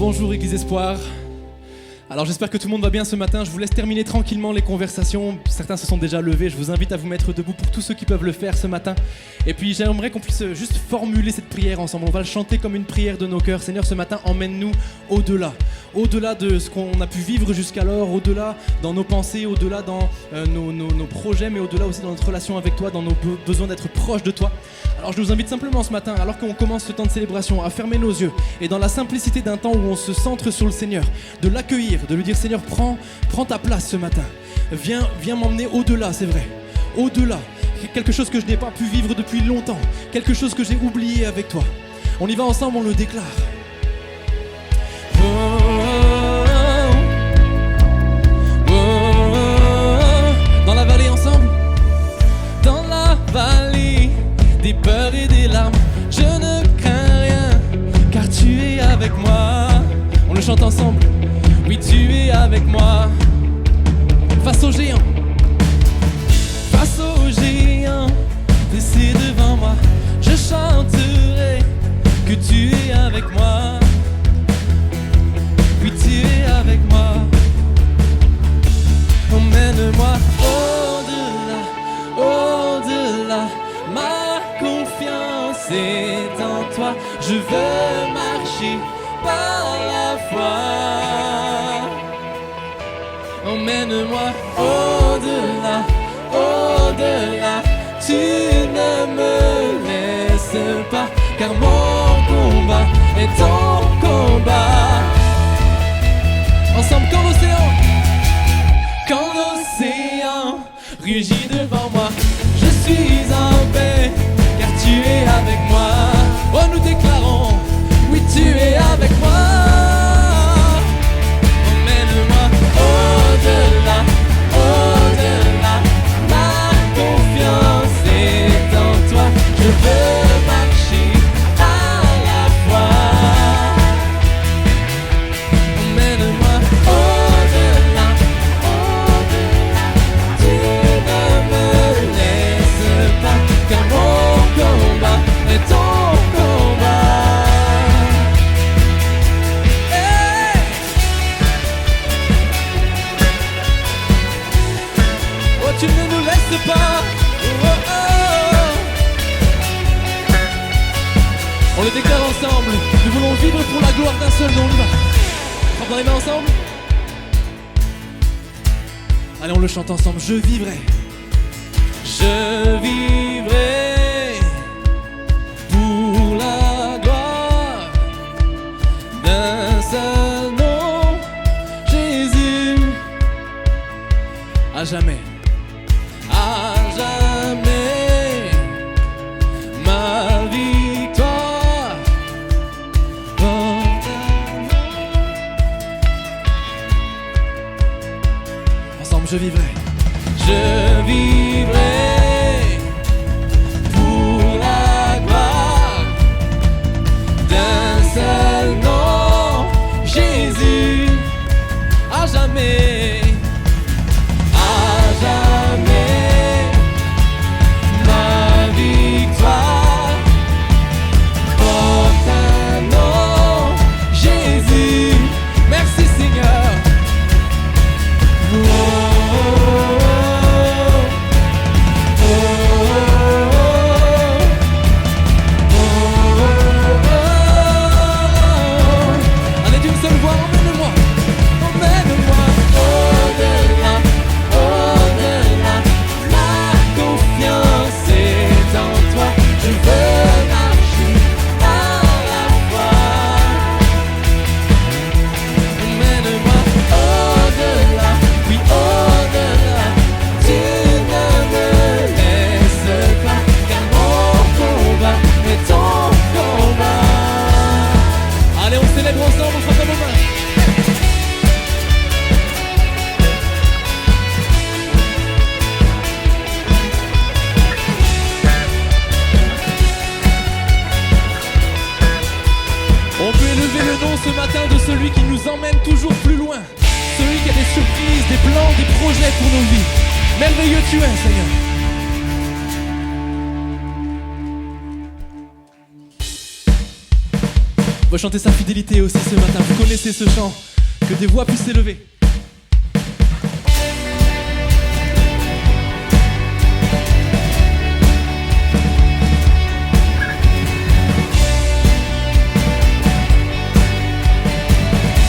Bonjour Église Espoir. Alors j'espère que tout le monde va bien ce matin. Je vous laisse terminer tranquillement les conversations. Certains se sont déjà levés. Je vous invite à vous mettre debout pour tous ceux qui peuvent le faire ce matin. Et puis j'aimerais qu'on puisse juste formuler cette prière ensemble. On va le chanter comme une prière de nos cœurs. Seigneur, ce matin, emmène-nous au-delà. Au-delà de ce qu'on a pu vivre jusqu'alors, au-delà dans nos pensées, au-delà dans nos projets, mais au-delà aussi dans notre relation avec toi, dans nos besoins d'être proches de toi. Alors je vous invite simplement ce matin, alors qu'on commence ce temps de célébration, à fermer nos yeux et dans la simplicité d'un temps où on se centre sur le Seigneur, de l'accueillir, de lui dire Seigneur, prends ta place ce matin. Viens m'emmener au-delà, c'est vrai. Au-delà. Quelque chose que je n'ai pas pu vivre depuis longtemps. Quelque chose que j'ai oublié avec toi. On y va ensemble, on le déclare. Dans la vallée ensemble. Dans la vallée des peurs et des larmes, je ne crains rien, car tu es avec moi. On le chante ensemble. Oui, tu es avec moi. Face aux géants, face aux géants, dressés devant moi, je chanterai que tu es avec moi. Oui, tu es avec moi. Emmène-moi au-delà, au-delà. Ma confiance est en toi. Je veux marcher par la foi. Emmène-moi au-delà, au-delà. Tu ne me laisses pas, car mon combat est ton combat. Ensemble, quand l'océan rugit devant moi, je suis en paix, car tu es avec moi. Oh, nous déclarons, oui, tu es avec moi. Emmène-moi au-delà, au-delà. Ma confiance est en toi. Je veux marcher à la foi. Emmène-moi au-delà, au-delà. Tu ne me laisses pas, car mon combat est ton combat. Hey! Oh, tu ne nous laisses pas. Oh, oh. On le déclare ensemble. Nous voulons vivre pour la gloire d'un seul nom. On y va. Frappe dans les mains ensemble. Allez, on le chante ensemble. Je vivrai. Je vivrai pour la gloire d'un seul nom, Jésus. À jamais. À jamais. Ma victoire porte un nom. Ensemble, je vivrai. Je vivrai pour la gloire d'un seul nom, Jésus. À jamais. À jamais. Ma victoire porte un nom, Jésus. Merci Seigneur. Oh, oh, oh, oh, oh. Allez, d'une seule voix, emmène-moi. Emmène-moi au-delà, au-delà. Ma confiance est en toi. Je veux marcher à la foi. Emmène-moi au-delà, oui au-delà. Tu ne me laisses pas, car mon combat est ton combat. Allez, on célèbre ensemble, on frappe nos mains. On peut élever le nom ce matin de celui qui nous emmène toujours plus loin. Celui qui a des surprises, des plans, des projets pour nos vies. Merveilleux tu es, Seigneur. On va chanter sa fidélité aussi ce matin. Vous connaissez ce chant, que des voix puissent s'élever.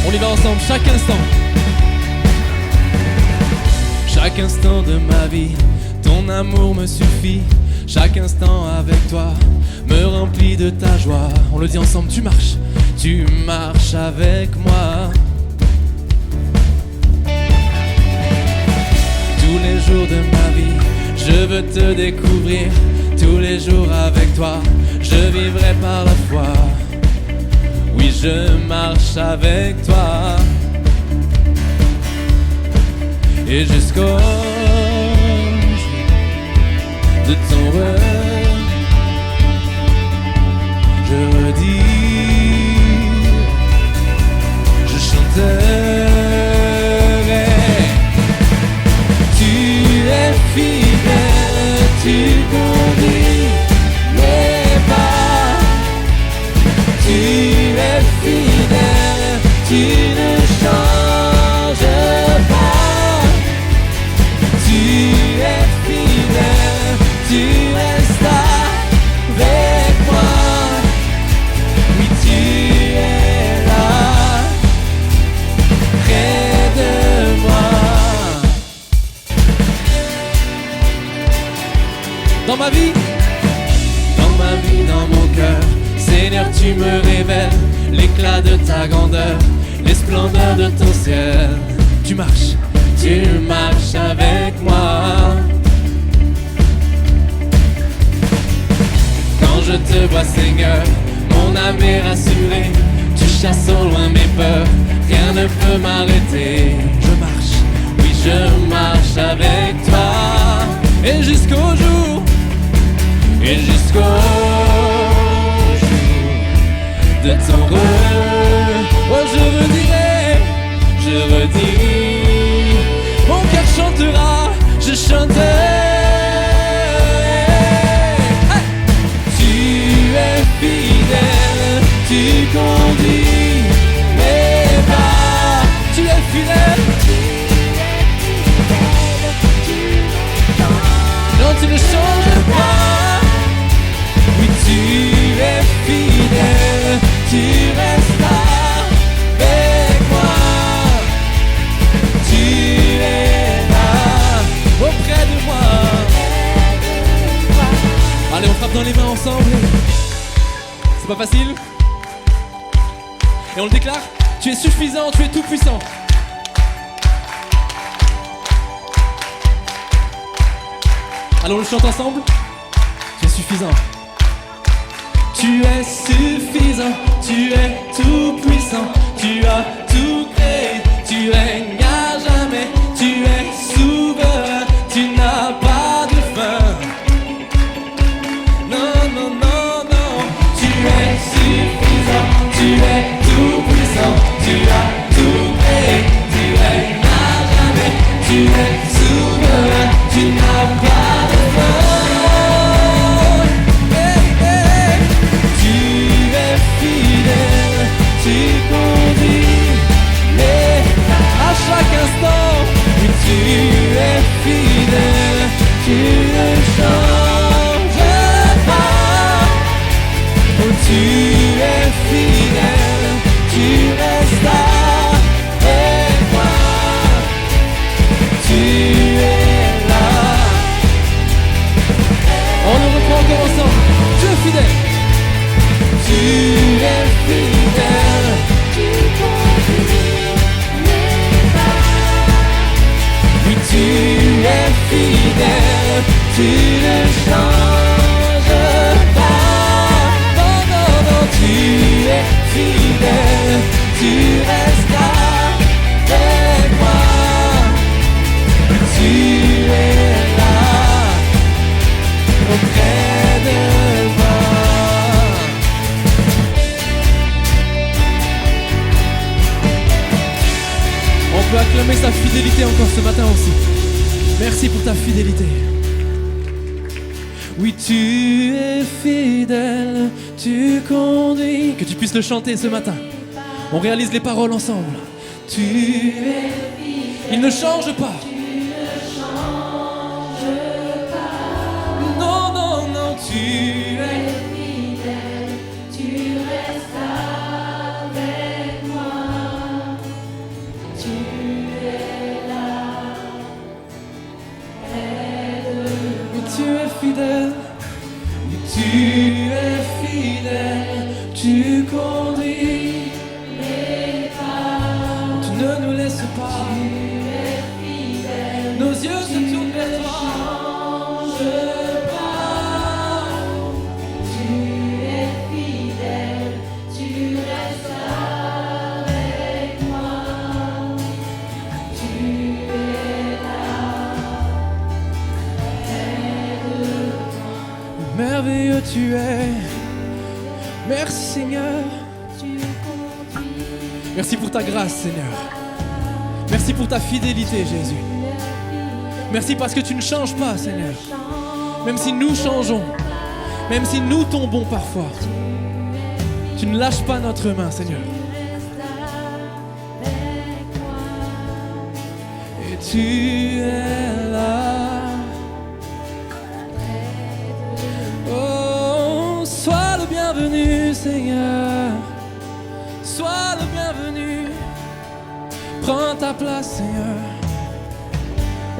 On y va ensemble, chaque instant. Chaque instant de ma vie, ton amour me suffit. Chaque instant avec toi me remplit de ta joie. On le dit ensemble, tu marches avec moi. Tous les jours de ma vie, je veux te découvrir. Tous les jours avec toi, je vivrai par la foi. Oui, je marche avec toi. Et jusqu'au jour de ton retour, je redis, je chanterai. Tu es fidèle, tu conduis mes pas. Tu es fidèle, tu ne changes pas. Tu es fidèle, tu restes avec moi. Oui, tu es là, près de moi. Dans ma vie, dans mon cœur, Seigneur, tu me révèles l'éclat de ta grandeur, les splendeurs de ton ciel. Tu marches avec moi. Quand je te vois, Seigneur, mon âme est rassurée. Tu chasses au loin mes peurs, rien ne peut m'arrêter. Je marche, oui, je marche avec toi. Et jusqu'au jour, de ton retour, oh, je redis, mon cœur chantera, je chanterai. Hey! Tu es fidèle, tu conduis mes pas. Tu es fidèle, non, tu ne changes pas. Oui, tu es fidèle, tu restes avec moi. Tu es là, auprès de moi. Allez, on frappe dans les mains ensemble. C'est pas facile. Et on le déclare, tu es suffisant, tu es tout puissant. Alors on le chante ensemble. Tu es suffisant. Tu es suffisant, tu es tout puissant, tu as tout créé, tu règnes à jamais, tu es souverain, tu n'as pas de fin. Non, non, non, non, tu es suffisant, tu es tout puissant, tu as tout créé, tu règnes à jamais, tu es souverain, tu n'as pas de fin. Fidèle, tu conduis mais à chaque instant. Oui, tu es fidèle, tu ne changes pas. Oh, tu es fidèle, tu restes avec moi. Tu es là. On le reprend encore ensemble. Tu es fidèle. Tu es fidèle, tu conduis mes pas. Oui, tu es fidèle, tu ne changes pas. Non, non, non, tu es fidèle, tu restes avec moi. Tu es là, auprès de moi. On peut acclamer sa fidélité encore ce matin aussi. Merci pour ta fidélité. Oui, tu es fidèle, tu conduis. Que tu puisses le chanter ce matin. On réalise les paroles ensemble. Tu es fidèle, il ne change pas. Tu ne changes pas. Non, non, non, tu es fidèle, tu restes avec moi. Tu es là, près de moi. Tu es fidèle, tu es fidèle, tu conduis. Ne nous laisse pas. Tu es fidèle. Nos yeux se tournent vers toi. Change pas. Tu es fidèle. Tu restes avec moi. Tu es là. Près de moi. Merveilleux tu es. Merci Seigneur. Merci pour ta grâce, Seigneur. Merci pour ta fidélité, Jésus. Merci parce que tu ne changes pas, Seigneur. Même si nous changeons, même si nous tombons parfois, tu ne lâches pas notre main, Seigneur. Et tu es là. Oh, sois le bienvenu, Seigneur. Sois le bienvenu. Prends ta place, Seigneur.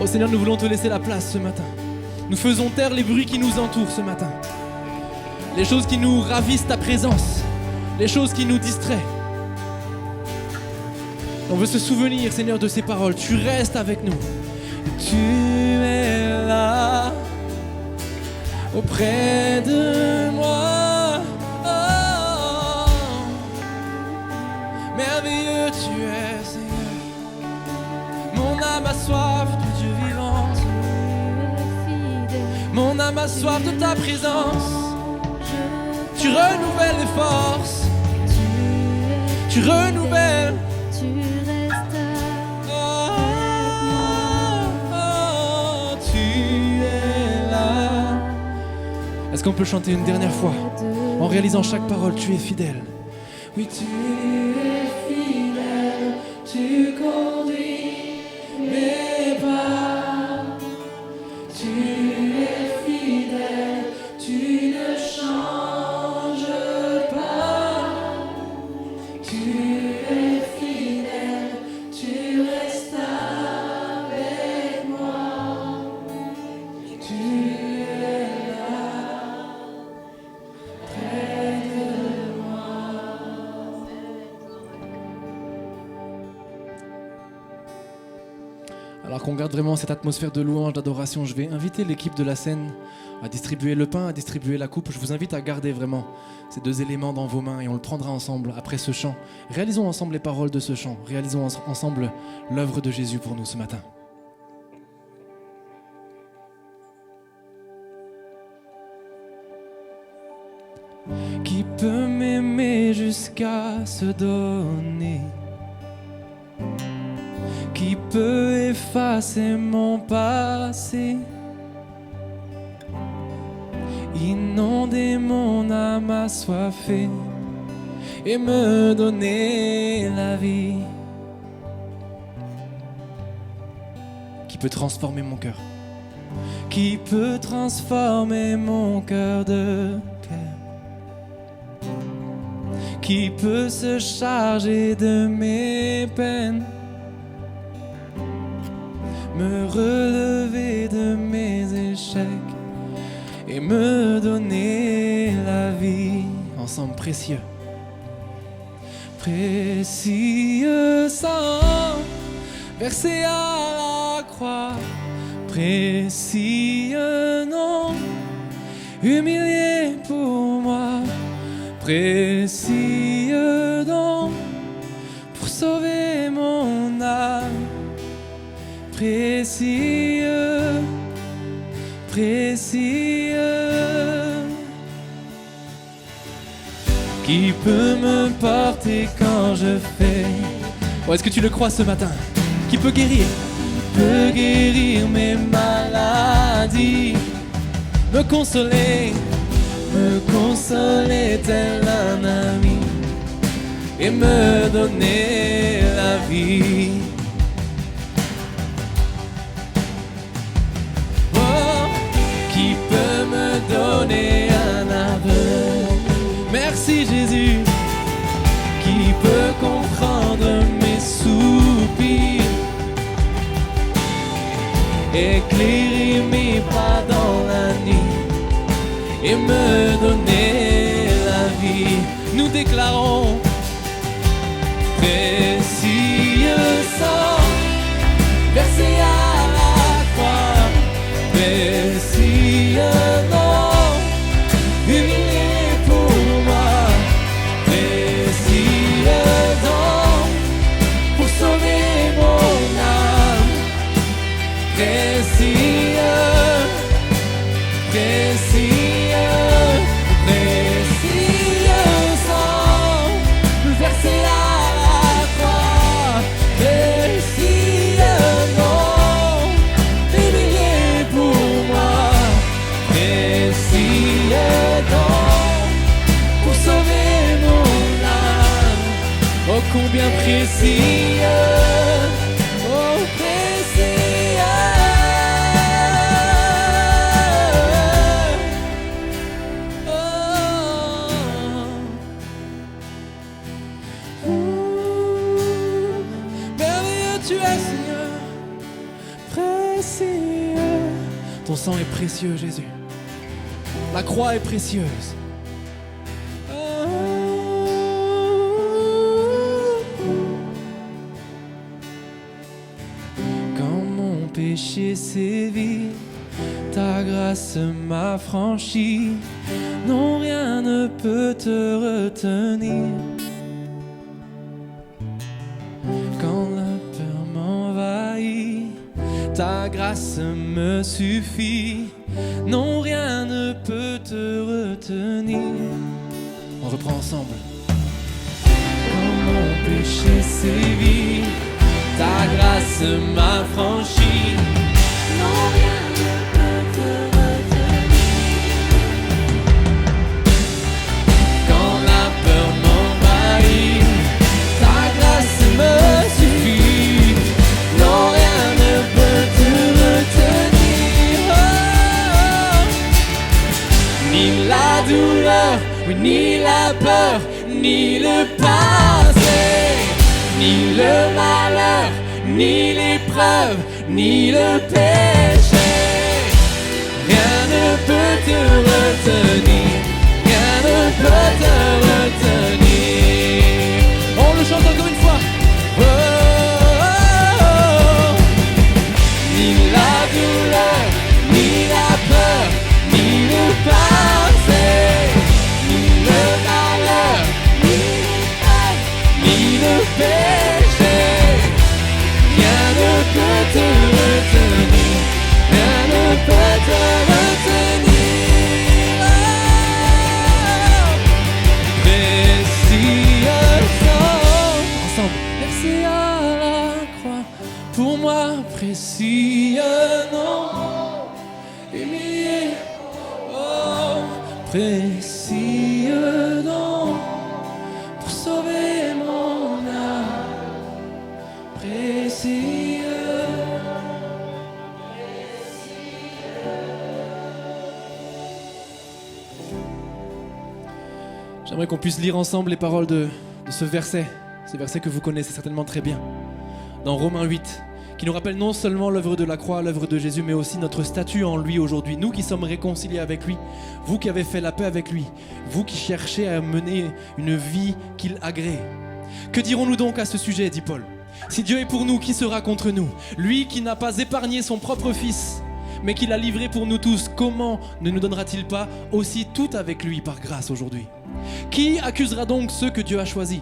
Oh Seigneur, nous voulons te laisser la place ce matin. Nous faisons taire les bruits qui nous entourent ce matin. Les choses qui nous ravissent ta présence. Les choses qui nous distraient. On veut se souvenir, Seigneur, de ces paroles. Tu restes avec nous. Tu es là, auprès de moi. Merveilleux tu es, Seigneur. Mon âme a soif de Dieu vivant. Mon âme a soif de ta présence. Tu renouvelles les forces. Tu renouvelles. Tu restes avec moi. Tu es là. Est-ce qu'on peut chanter une dernière fois en réalisant chaque parole? Tu es fidèle. Oui, tu es fidèle, tu conduis mes pas. Tu es fidèle, tu ne changes pas. Tu es fidèle, tu restes avec moi. Tu es là, près de moi. Alors qu'on garde vraiment cette atmosphère de louange, d'adoration, je vais inviter l'équipe de la scène à distribuer le pain, à distribuer la coupe. Je vous invite à garder vraiment ces deux éléments dans vos mains et on le prendra ensemble après ce chant. Réalisons ensemble les paroles de ce chant. Réalisons ensemble l'œuvre de Jésus pour nous ce matin. Qui peut m'aimer jusqu'à se donner? Qui peut effacer mon passé? Inonder mon âme assoiffée et me donner la vie? Qui peut transformer mon cœur? Qui peut transformer mon cœur de pierre? Qui peut se charger de mes peines? Me relever de mes échecs et me donner la vie. Ensemble, précieux. Précieux sang versé à la croix. Précieux nom humilié pour moi. Précieux don pour sauver mon âme. Précieux, précieux. Qui peut me porter quand je fais? Oh, est-ce que tu le crois ce matin? Qui peut guérir? Peut guérir mes maladies. me consoler tel un ami et me donner la vie. Oh, qui peut me donner un aveu? Merci Jésus. Qui peut comprendre mes soupirs, éclairer mes pas dans la nuit et me donner la vie. Nous déclarons précieux sang versé à la croix, précieux nom humilié pour moi, précieux don pour sauver mon âme, précieux, précieux, précieux sang versé à la croix, précieux nom humilié pour moi, précieux don pour sauver mon âme. Oh combien précieux, oh précieux. Ton sang est précieux, Jésus. La croix est précieuse. Quand mon péché sévit, ta grâce m'a franchi. Non, rien ne peut te retenir. Quand la peur m'envahit, ta grâce me suffit. Non, rien ne peut te retenir. On reprend ensemble. Quand mon péché sévit, ta grâce m'a franchi. Non, rien ne peut te retenir. Quand la peur m'envahit, ta grâce me suffit. Non, rien ne peut te retenir. Oh. Ni la douleur, oui, ni la peur, ni le passé, ni le malheur, ni l'épreuve, ni le péché. Rien ne peut te retenir, rien ne peut te retenir. On le chante encore une fois. Oh, oh, oh. Ni la douleur, ni la peur, ni le passé, ni le malheur, ni l'épreuve, ni le péché. Rien ne peut te retenir, rien ne peut te retenir. Oh, précieux sang, ensemble. Merci à la croix, pour moi précieux nom, humilié. Oh, précieux nom, pour sauver mon âme, précieux. J'aimerais qu'on puisse lire ensemble les paroles de ce verset que vous connaissez certainement très bien, dans Romains 8, qui nous rappelle non seulement l'œuvre de la croix, l'œuvre de Jésus, mais aussi notre statut en lui aujourd'hui. Nous qui sommes réconciliés avec lui, vous qui avez fait la paix avec lui, vous qui cherchez à mener une vie qu'il agrée. Que dirons-nous donc à ce sujet, dit Paul? Si Dieu est pour nous, qui sera contre nous? Lui qui n'a pas épargné son propre fils, mais qui l'a livré pour nous tous, comment ne nous donnera-t-il pas aussi tout avec lui par grâce aujourd'hui? Qui accusera donc ceux que Dieu a choisis?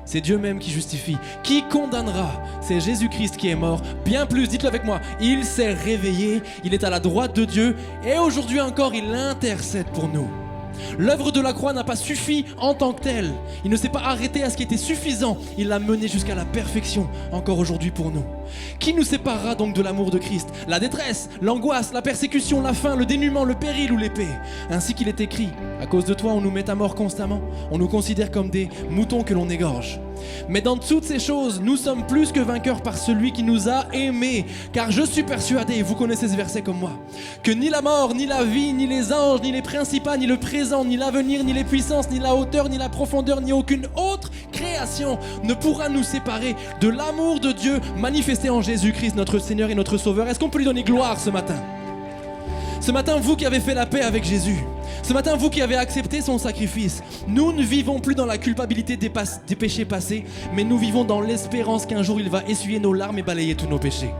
C'est Dieu même qui justifie. Qui condamnera? C'est Jésus-Christ qui est mort. Bien plus, dites-le avec moi, il s'est réveillé, il est à la droite de Dieu et aujourd'hui encore il intercède pour nous. L'œuvre de la croix n'a pas suffi en tant que telle. Il ne s'est pas arrêté à ce qui était suffisant. Il l'a mené jusqu'à la perfection, encore aujourd'hui pour nous. Qui nous séparera donc de l'amour de Christ? La détresse, l'angoisse, la persécution, la faim, le dénuement, le péril ou l'épée. Ainsi qu'il est écrit, à cause de toi on nous met à mort constamment. On nous considère comme des moutons que l'on égorge. Mais dans toutes ces choses, nous sommes plus que vainqueurs par celui qui nous a aimés. Car je suis persuadé, et vous connaissez ce verset comme moi, que ni la mort, ni la vie, ni les anges, ni les principats, ni le présent, ni l'avenir, ni les puissances, ni la hauteur, ni la profondeur, ni aucune autre création ne pourra nous séparer de l'amour de Dieu manifesté en Jésus-Christ, notre Seigneur et notre Sauveur. Est-ce qu'on peut lui donner gloire ce matin? Ce matin, vous qui avez fait la paix avec Jésus, ce matin, vous qui avez accepté son sacrifice, nous ne vivons plus dans la culpabilité des péchés passés, mais nous vivons dans l'espérance qu'un jour il va essuyer nos larmes et balayer tous nos péchés.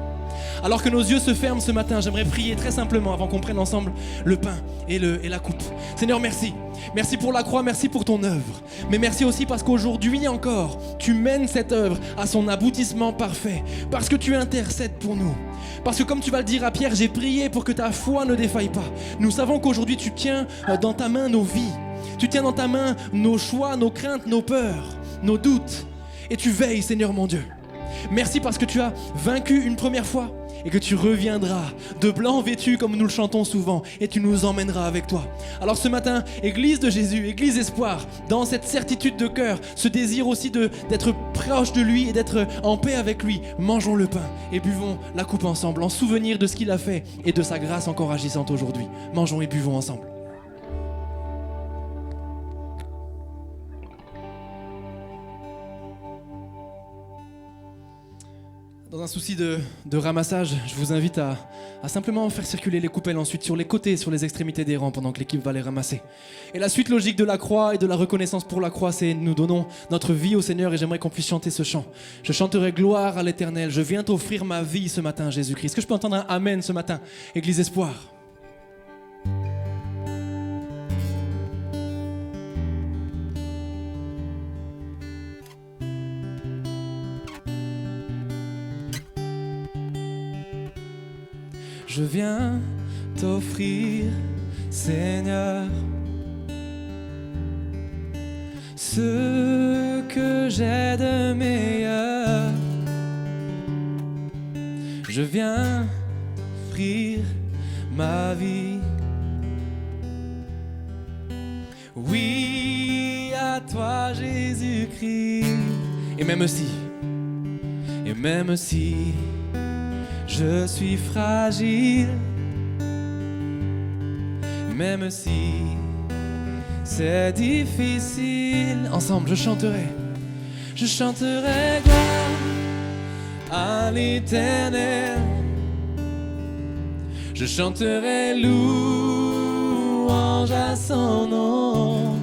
Alors que nos yeux se ferment ce matin, j'aimerais prier très simplement avant qu'on prenne ensemble le pain et la coupe. Seigneur, merci. Merci pour la croix, merci pour ton œuvre. Mais merci aussi parce qu'aujourd'hui encore, tu mènes cette œuvre à son aboutissement parfait. Parce que tu intercèdes pour nous. Parce que comme tu vas le dire à Pierre, j'ai prié pour que ta foi ne défaille pas. Nous savons qu'aujourd'hui tu tiens dans ta main nos vies. Tu tiens dans ta main nos choix, nos craintes, nos peurs, nos doutes. Et tu veilles, Seigneur mon Dieu. Merci parce que tu as vaincu une première fois et que tu reviendras de blanc vêtu comme nous le chantons souvent et tu nous emmèneras avec toi. Alors ce matin, Église de Jésus, Église Espoir, dans cette certitude de cœur, ce désir aussi d'être proche de lui et d'être en paix avec lui, mangeons le pain et buvons la coupe ensemble en souvenir de ce qu'il a fait et de sa grâce encore agissante aujourd'hui. Mangeons et buvons ensemble. Dans un souci de ramassage, je vous invite à simplement faire circuler les coupelles ensuite sur les côtés, sur les extrémités des rangs pendant que l'équipe va les ramasser. Et la suite logique de la croix et de la reconnaissance pour la croix, c'est nous donnons notre vie au Seigneur et j'aimerais qu'on puisse chanter ce chant. Je chanterai gloire à l'Éternel, je viens t'offrir ma vie ce matin, Jésus-Christ. Est-ce que je peux entendre un Amen ce matin, Église Espoir? Je viens t'offrir, Seigneur, ce que j'ai de meilleur. Je viens offrir ma vie. Oui, à toi, Jésus-Christ. Et même si je suis fragile, même si c'est difficile, ensemble je chanterai gloire à l'Éternel. Je chanterai louange à son nom.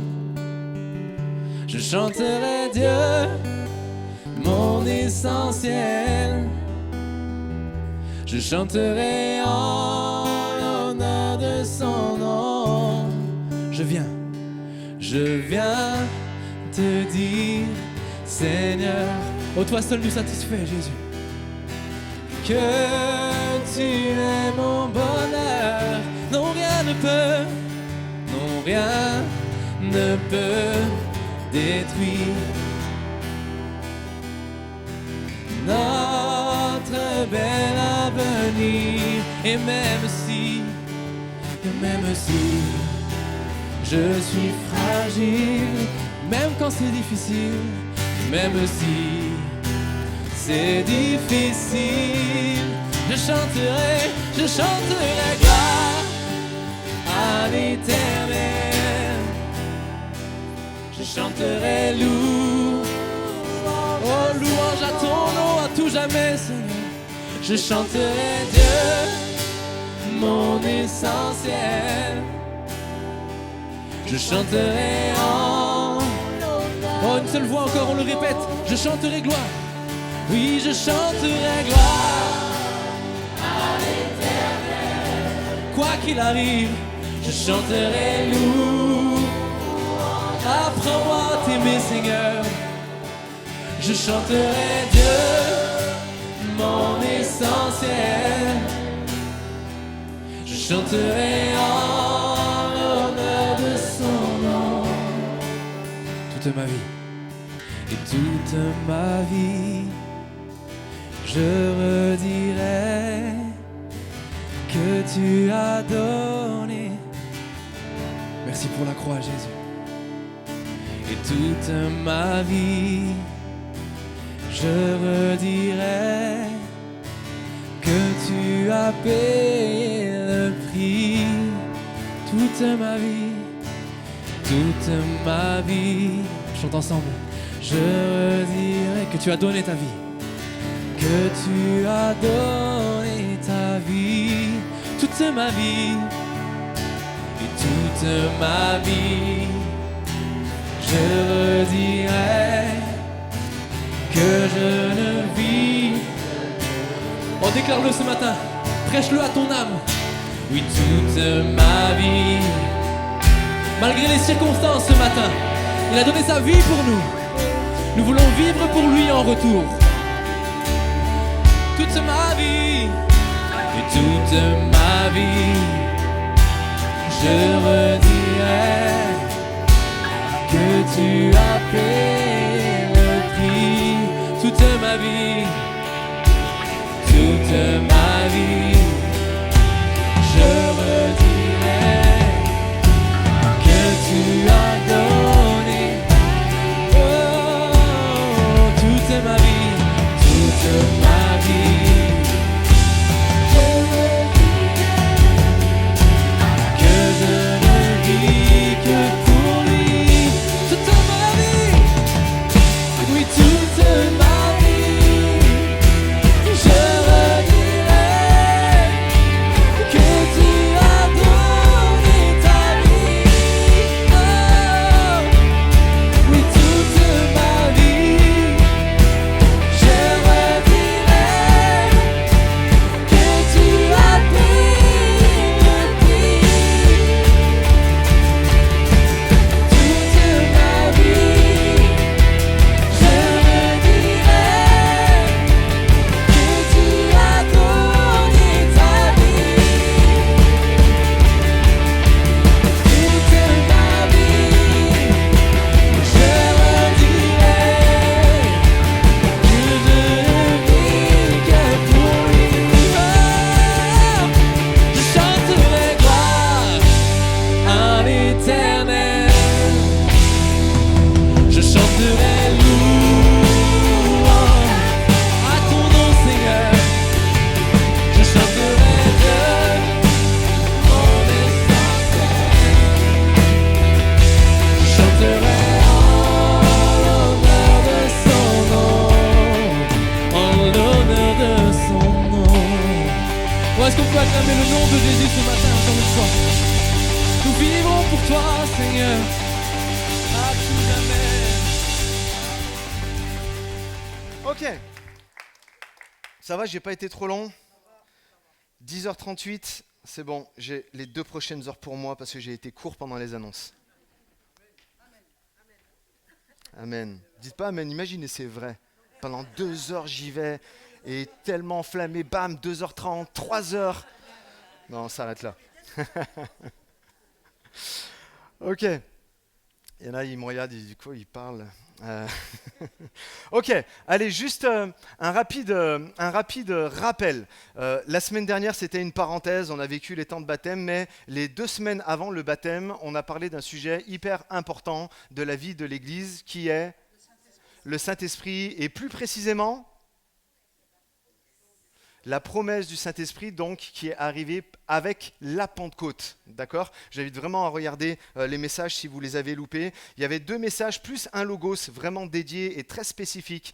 Je chanterai Dieu, mon essentiel. Je chanterai en l'honneur de son nom. Je viens te dire, Seigneur, ô toi seul nous satisfais, Jésus, que tu es mon bonheur. Non, rien ne peut détruire notre bel avenir. Et même si je suis fragile, même quand c'est difficile, même si c'est difficile, je chanterai gloire à l'Éternel. Je chanterai louange à ton nom à tout jamais, Seigneur. Je chanterai Dieu, mon essentiel. Je chanterai une seule voix encore, on le répète. Je chanterai gloire. Oui, je chanterai gloire à l'Éternel. Quoi qu'il arrive, je chanterai louange. Apprends-moi à t'aimer, Seigneur. Je chanterai Dieu, mon essentiel. Je chanterai en l'honneur de son toute ma vie. Et toute ma vie, je redirai que tu as donné. Merci pour la croix, Jésus. Et toute ma vie, je redirai que tu as payé le prix. Toute ma vie, chante ensemble. Je redirai que tu as donné ta vie, que tu as donné ta vie, toute ma vie, et toute ma vie, je redirai que je ne vis. Oh, déclare-le ce matin, prêche-le à ton âme. Oui, toute ma vie, malgré les circonstances ce matin, il a donné sa vie pour nous. Nous voulons vivre pour lui en retour. Toute ma vie, et toute ma vie, je redirai que tu as payé le prix. Toute ma vie, toute ma vie, je redirai que tu as donné. Oh, toute ma vie, toute ma vie, je redirai que je ne vis que pour lui. Toute ma vie, oui, toute ma vie, je redirai que tu as donné ta vie. Oh, oui, toute ma vie, je redirai que tu as payé le prix. Toute ma vie, je redirai que tu as donné ta vie. Toute ma vie, je redirai que je ne vis que pour lui. Oh, je chanterai gloire à l'Éternel. Je chanterai louange à ton nom, Seigneur. Je chanterai de mon essentiel. Je chanterai en l'honneur de son nom. En l'honneur de son nom. Où est-ce qu'on peut acclamer le nom de Jésus ce matin encore une fois? Nous vivrons pour toi, Seigneur, à tout jamais. Ok. Ça va, j'ai pas été trop long. 10h38, c'est bon. J'ai les 2 prochaines heures pour moi parce que j'ai été court pendant les annonces. Amen. Dites pas amen, imaginez, c'est vrai. Pendant 2 heures, j'y vais et tellement enflammé, bam, 2h30, 3h. Non, on s'arrête là. Ok. Il y en a, ils me regardent, ils disent quoi, ils parlent. Ok, allez, juste un rapide rappel. La semaine dernière, c'était une parenthèse, on a vécu les temps de baptême, mais les 2 semaines avant le baptême, on a parlé d'un sujet hyper important de la vie de l'Église, qui est le Saint-Esprit, et plus précisément, la promesse du Saint-Esprit, donc, qui est arrivée avec la Pentecôte, d'accord ? J'invite vraiment à regarder les messages si vous les avez loupés. Il y avait 2 messages, plus un logos vraiment dédié et très spécifique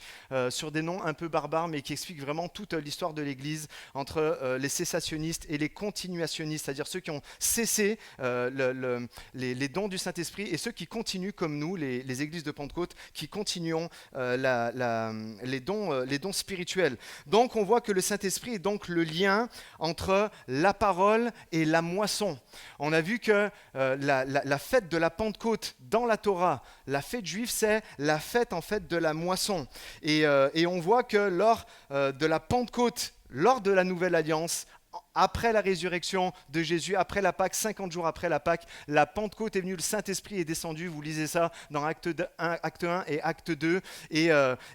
sur des noms un peu barbares, mais qui expliquent vraiment toute l'histoire de l'Église entre les cessationnistes et les continuationnistes, c'est-à-dire ceux qui ont cessé les dons du Saint-Esprit et ceux qui continuent comme nous, les églises de Pentecôte, qui continuons les dons spirituels. Donc, on voit que le Saint-Esprit est donc le lien entre la parole et la moisson. On a vu que la fête de la Pentecôte dans la Torah, la fête juive, c'est la fête en fait de la moisson. Et on voit que lors de la Pentecôte, lors de la Nouvelle Alliance, après la résurrection de Jésus, après la Pâque, 50 jours après la Pâque, la Pentecôte est venue, le Saint-Esprit est descendu. Vous lisez ça dans Acte 1 et Acte 2. Et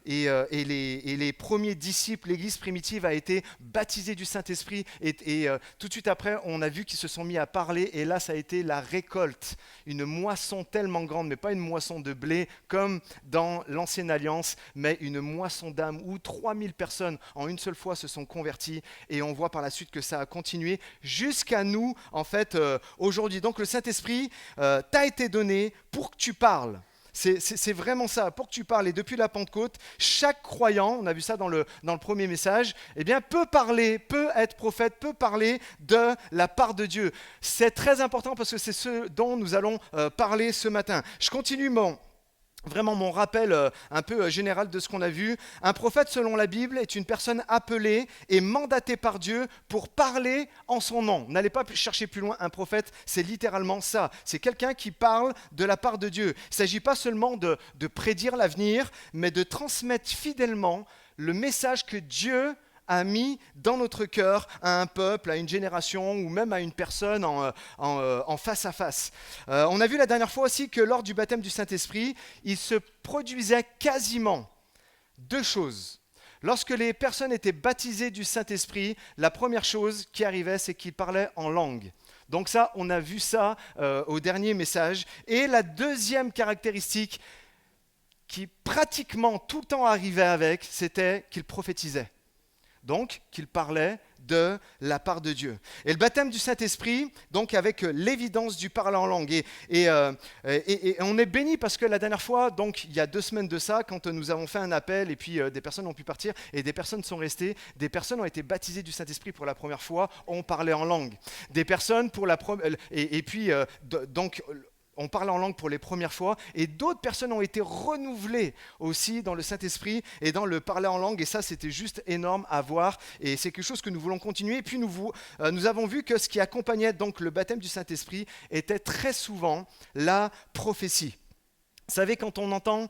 les premiers disciples, l'Église primitive a été baptisée du Saint-Esprit. Et tout de suite après, on a vu qu'ils se sont mis à parler. Et là, ça a été la récolte. Une moisson tellement grande, mais pas une moisson de blé comme dans l'Ancienne Alliance, mais une moisson d'âmes où 3000 personnes en une seule fois se sont converties. Et on voit par la suite que ça a continué jusqu'à nous, en fait, aujourd'hui. Donc le Saint-Esprit t'a été donné pour que tu parles. C'est vraiment ça, pour que tu parles. Et depuis la Pentecôte, chaque croyant, on a vu ça dans le premier message, eh bien, peut parler, peut être prophète, peut parler de la part de Dieu. C'est très important parce que c'est ce dont nous allons parler ce matin. Je continue vraiment mon rappel un peu général de ce qu'on a vu. Un prophète, selon la Bible, est une personne appelée et mandatée par Dieu pour parler en son nom. N'allez pas chercher plus loin, un prophète, c'est littéralement ça. C'est quelqu'un qui parle de la part de Dieu. Il ne s'agit pas seulement de prédire l'avenir, mais de transmettre fidèlement le message que Dieu a mis dans notre cœur à un peuple, à une génération ou même à une personne en face à face. On a vu la dernière fois aussi que lors du baptême du Saint-Esprit, il se produisait quasiment deux choses. Lorsque les personnes étaient baptisées du Saint-Esprit, la première chose qui arrivait, c'est qu'ils parlaient en langue. Donc ça, on a vu ça au dernier message. Et la deuxième caractéristique qui pratiquement tout le temps arrivait avec, c'était qu'ils prophétisaient. Donc, qu'il parlait de la part de Dieu. Et le baptême du Saint-Esprit, donc avec l'évidence du parler en langue. Et on est béni parce que la dernière fois, donc il y a 2 semaines de ça, quand nous avons fait un appel et puis des personnes ont pu partir et des personnes sont restées, des personnes ont été baptisées du Saint-Esprit pour la première fois, ont parlé en langue. Des personnes pour la première... donc... On parle en langue pour les premières fois et d'autres personnes ont été renouvelées aussi dans le Saint-Esprit et dans le parler en langue et ça c'était juste énorme à voir et c'est quelque chose que nous voulons continuer. Et puis nous avons vu que ce qui accompagnait donc le baptême du Saint-Esprit était très souvent la prophétie. Vous savez, quand on entend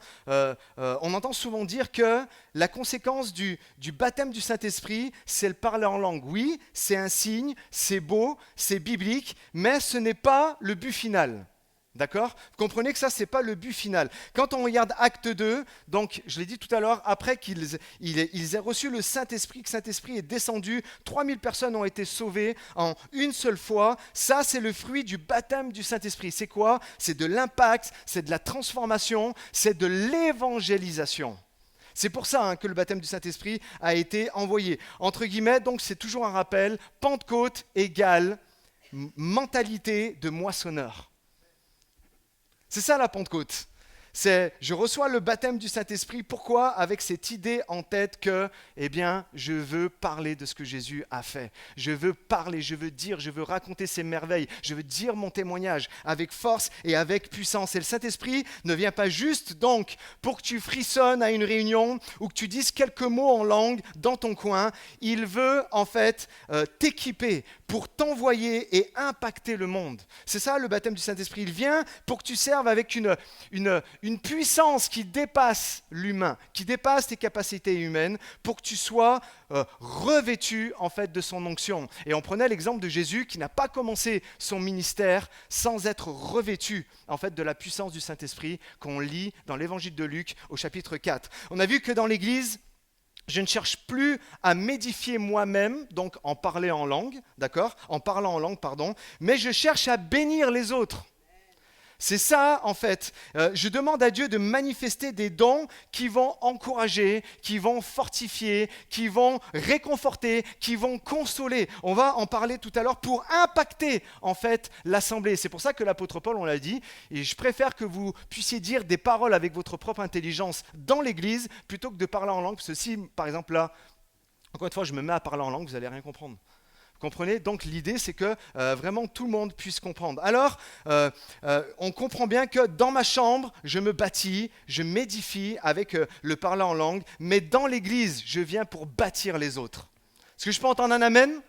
souvent dire que la conséquence du baptême du Saint-Esprit, c'est le parler en langue. Oui, c'est un signe, c'est beau, c'est biblique, mais ce n'est pas le but final. D'accord ? Vous comprenez que ça, ce n'est pas le but final. Quand on regarde Acte 2, donc je l'ai dit tout à l'heure, après qu'ils aient reçu le Saint-Esprit, que le Saint-Esprit est descendu, 3000 personnes ont été sauvées en une seule fois. Ça, c'est le fruit du baptême du Saint-Esprit. C'est quoi ? C'est de l'impact, c'est de la transformation, c'est de l'évangélisation. C'est pour ça que le baptême du Saint-Esprit a été envoyé. Entre guillemets, donc c'est toujours un rappel, Pentecôte égale mentalité de moissonneur. C'est ça la Pentecôte. C'est je reçois le baptême du Saint-Esprit. Pourquoi ? Avec cette idée en tête que, eh bien, je veux parler de ce que Jésus a fait. Je veux parler, je veux dire, je veux raconter ses merveilles. Je veux dire mon témoignage avec force et avec puissance. Et le Saint-Esprit ne vient pas juste donc pour que tu frissonnes à une réunion ou que tu dises quelques mots en langue dans ton coin. Il veut en fait t'équiper pour t'envoyer et impacter le monde. C'est ça le baptême du Saint-Esprit. Il vient pour que tu serves avec une puissance qui dépasse l'humain, qui dépasse tes capacités humaines, pour que tu sois revêtu en fait de son onction. Et on prenait l'exemple de Jésus qui n'a pas commencé son ministère sans être revêtu en fait de la puissance du Saint-Esprit qu'on lit dans l'évangile de Luc au chapitre 4. On a vu que dans l'Église, je ne cherche plus à m'édifier moi-même, donc en parlant en langue, mais je cherche à bénir les autres. C'est ça, en fait. Je demande à Dieu de manifester des dons qui vont encourager, qui vont fortifier, qui vont réconforter, qui vont consoler. On va en parler tout à l'heure pour impacter, en fait, l'assemblée. C'est pour ça que l'apôtre Paul, on l'a dit, et je préfère que vous puissiez dire des paroles avec votre propre intelligence dans l'église plutôt que de parler en langue. Parce que si, par exemple, là, encore une fois, je me mets à parler en langue, vous n'allez rien comprendre. Comprenez ? Donc l'idée, c'est que vraiment tout le monde puisse comprendre. Alors, on comprend bien que dans ma chambre, je me bâtis, je m'édifie avec le parler en langue, mais dans l'église, je viens pour bâtir les autres. Est-ce que je peux entendre un amen ?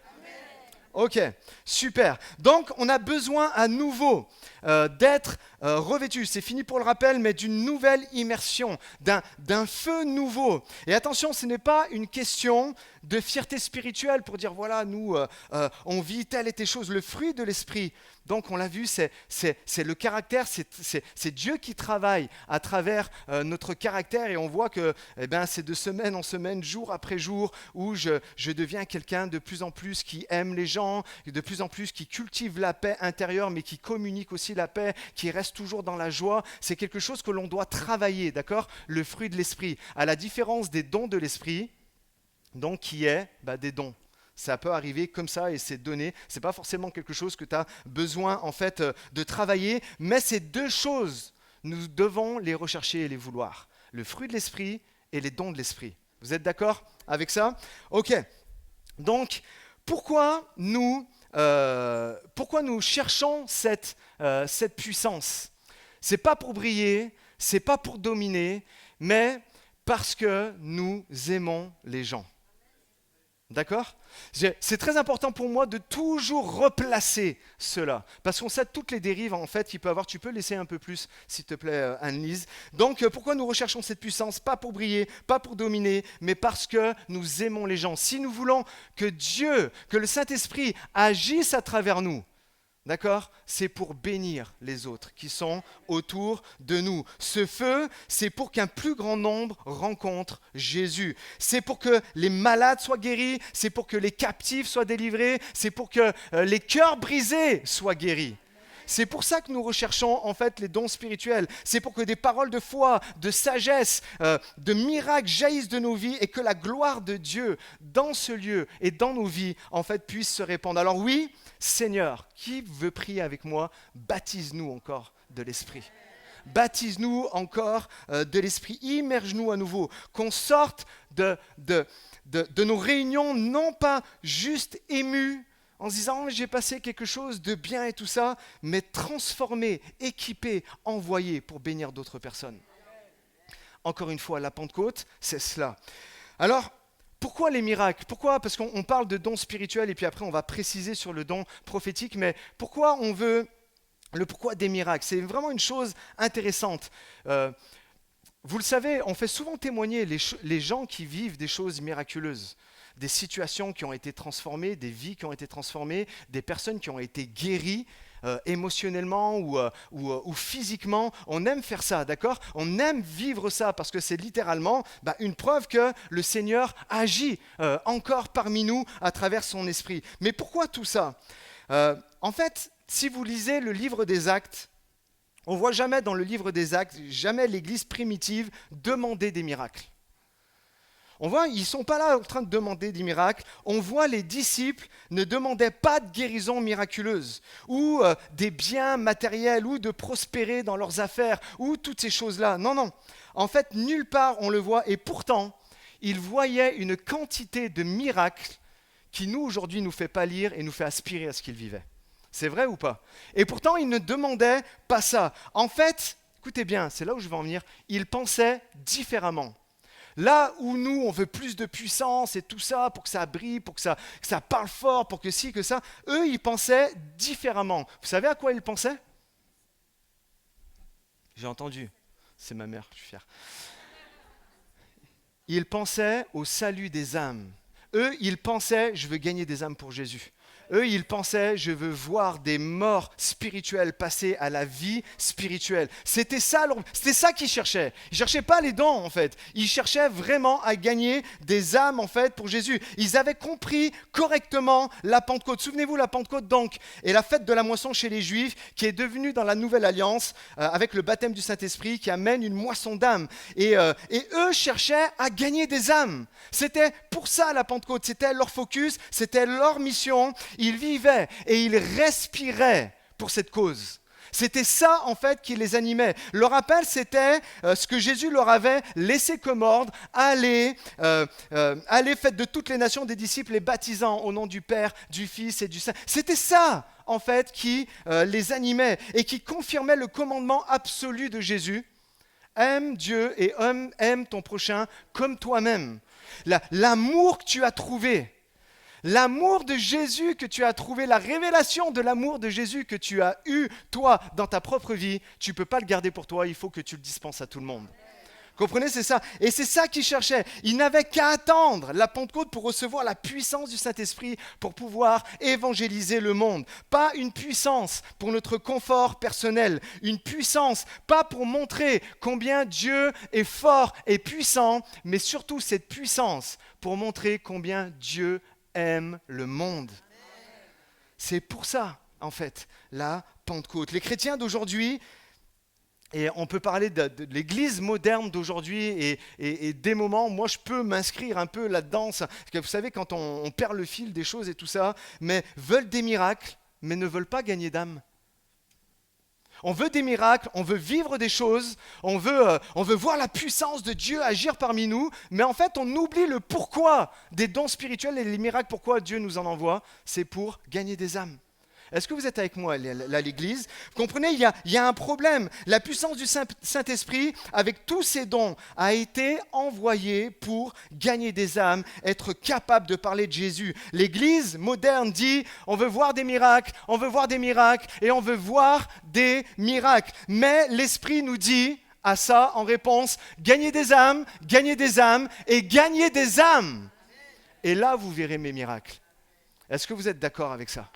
Ok, super. Donc, on a besoin à nouveau d'être revêtu. C'est fini pour le rappel, mais d'une nouvelle immersion, d'un feu nouveau. Et attention, ce n'est pas une question de fierté spirituelle pour dire, voilà, nous, on vit telle et telle chose. Le fruit de l'esprit, donc on l'a vu, c'est le caractère, c'est Dieu qui travaille à travers notre caractère. Et on voit que c'est de semaine en semaine, jour après jour, où je deviens quelqu'un de plus en plus qui aime les gens, de plus en plus qui cultive la paix intérieure, mais qui communique aussi la paix, qui reste toujours dans la joie. C'est quelque chose que l'on doit travailler, d'accord ? Le fruit de l'esprit, à la différence des dons de l'esprit, donc qui est des dons. Ça peut arriver comme ça et c'est donné. Ce n'est pas forcément quelque chose que tu as besoin en fait de travailler, mais ces deux choses, nous devons les rechercher et les vouloir. Le fruit de l'esprit et les dons de l'esprit. Vous êtes d'accord avec ça ? Ok. Donc, pourquoi nous cherchons cette puissance ? C'est pas pour briller, c'est pas pour dominer, mais parce que nous aimons les gens. D'accord ? C'est très important pour moi de toujours replacer cela, parce qu'on sait toutes les dérives en fait qu'il peut avoir. Tu peux laisser un peu plus, s'il te plaît, Anne-Lise. Donc, pourquoi nous recherchons cette puissance ? Pas pour briller, pas pour dominer, mais parce que nous aimons les gens. Si nous voulons que Dieu, que le Saint-Esprit agisse à travers nous, d'accord ? C'est pour bénir les autres qui sont autour de nous. Ce feu, c'est pour qu'un plus grand nombre rencontre Jésus. C'est pour que les malades soient guéris, c'est pour que les captifs soient délivrés, c'est pour que les cœurs brisés soient guéris. C'est pour ça que nous recherchons en fait les dons spirituels. C'est pour que des paroles de foi, de sagesse, de miracles jaillissent de nos vies et que la gloire de Dieu dans ce lieu et dans nos vies en fait puisse se répandre. Alors oui, Seigneur, qui veut prier avec moi ? Baptise-nous encore de l'Esprit. Baptise-nous encore de l'Esprit. Immerge-nous à nouveau. Qu'on sorte de nos réunions non pas juste émus, en se disant, j'ai passé quelque chose de bien et tout ça, mais transformé, équipé, envoyé pour bénir d'autres personnes. Encore une fois, la Pentecôte, c'est cela. Alors, pourquoi les miracles ? Pourquoi ? Parce qu'on parle de dons spirituels et puis après on va préciser sur le don prophétique, mais pourquoi on veut le pourquoi des miracles ? C'est vraiment une chose intéressante. Vous le savez, on fait souvent témoigner les gens qui vivent des choses miraculeuses. Des situations qui ont été transformées, des vies qui ont été transformées, des personnes qui ont été guéries émotionnellement ou physiquement. On aime faire ça, d'accord ? On aime vivre ça parce que c'est littéralement une preuve que le Seigneur agit encore parmi nous à travers son esprit. Mais pourquoi tout ça ? En fait, si vous lisez le livre des Actes, on ne voit jamais dans le livre des Actes, jamais l'Église primitive demander des miracles. On voit, ils ne sont pas là en train de demander des miracles. On voit les disciples ne demandaient pas de guérison miraculeuse ou des biens matériels ou de prospérer dans leurs affaires ou toutes ces choses-là. Non, non. En fait, nulle part on le voit et pourtant, ils voyaient une quantité de miracles qui nous, aujourd'hui, nous fait pâlir et nous fait aspirer à ce qu'ils vivaient. C'est vrai ou pas ? Et pourtant, ils ne demandaient pas ça. En fait, écoutez bien, c'est là où je veux en venir, ils pensaient différemment. Là où nous, on veut plus de puissance et tout ça pour que ça brille, pour que ça parle fort, pour que ci, que ça, eux, ils pensaient différemment. Vous savez à quoi ils pensaient ? J'ai entendu. C'est ma mère, je suis fier. Ils pensaient au salut des âmes. Eux, ils pensaient, je veux gagner des âmes pour Jésus. Eux, ils pensaient, je veux voir des morts spirituelles passer à la vie spirituelle. C'était ça qu'ils cherchaient. Ils ne cherchaient pas les dons, en fait. Ils cherchaient vraiment à gagner des âmes, en fait, pour Jésus. Ils avaient compris correctement la Pentecôte. Souvenez-vous, la Pentecôte, donc, est la fête de la moisson chez les Juifs, qui est devenue dans la Nouvelle Alliance, avec le baptême du Saint-Esprit, qui amène une moisson d'âmes. Et eux cherchaient à gagner des âmes. C'était pour ça, la Pentecôte. C'était leur focus, c'était leur mission. Ils vivaient et ils respiraient pour cette cause. C'était ça, en fait, qui les animait. Leur appel, c'était ce que Jésus leur avait laissé comme ordre. Allez, faites de toutes les nations des disciples, les baptisant au nom du Père, du Fils et du Saint. C'était ça, en fait, qui les animait et qui confirmait le commandement absolu de Jésus. Aime Dieu et aime ton prochain comme toi-même. L'amour que tu as trouvé, L'amour de Jésus que tu as trouvé, la révélation de l'amour de Jésus que tu as eu, toi, dans ta propre vie, tu ne peux pas le garder pour toi, il faut que tu le dispenses à tout le monde. Comprenez, c'est ça. Et c'est ça qu'ils cherchaient. Ils n'avaient qu'à attendre la Pentecôte pour recevoir la puissance du Saint-Esprit pour pouvoir évangéliser le monde. Pas une puissance pour notre confort personnel, une puissance pas pour montrer combien Dieu est fort et puissant, mais surtout cette puissance pour montrer combien Dieu aime le monde. C'est pour ça, en fait, la Pentecôte. Les chrétiens d'aujourd'hui, et on peut parler de l'église moderne d'aujourd'hui et des moments, moi je peux m'inscrire un peu là-dedans, parce que vous savez quand on perd le fil des choses et tout ça, mais veulent des miracles, mais ne veulent pas gagner d'âme. On veut des miracles, on veut vivre des choses, on veut voir la puissance de Dieu agir parmi nous, mais en fait on oublie le pourquoi des dons spirituels et les miracles, pourquoi Dieu nous en envoie, c'est pour gagner des âmes. Est-ce que vous êtes avec moi là, l'église? Vous comprenez, il y a un problème. La puissance du Saint-Esprit, avec tous ses dons, a été envoyée pour gagner des âmes, être capable de parler de Jésus. L'église moderne dit, on veut voir des miracles, on veut voir des miracles, et on veut voir des miracles. Mais l'Esprit nous dit à ça, en réponse, gagner des âmes et gagner des âmes. Et là, vous verrez mes miracles. Est-ce que vous êtes d'accord avec ça?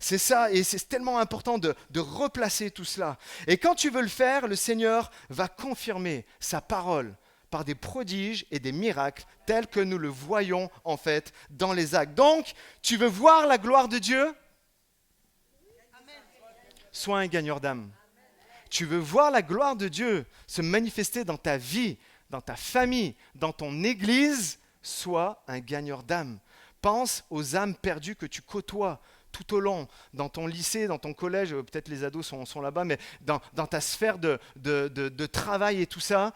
C'est ça, et c'est tellement important de replacer tout cela. Et quand tu veux le faire, le Seigneur va confirmer sa parole par des prodiges et des miracles tels que nous le voyons en fait dans les actes. Donc, tu veux voir la gloire de Dieu? Sois un gagneur d'âme. Tu veux voir la gloire de Dieu se manifester dans ta vie, dans ta famille, dans ton église? Sois un gagneur d'âme. Pense aux âmes perdues que tu côtoies tout au long, dans ton lycée, dans ton collège, peut-être les ados sont là-bas, mais dans ta sphère de travail et tout ça,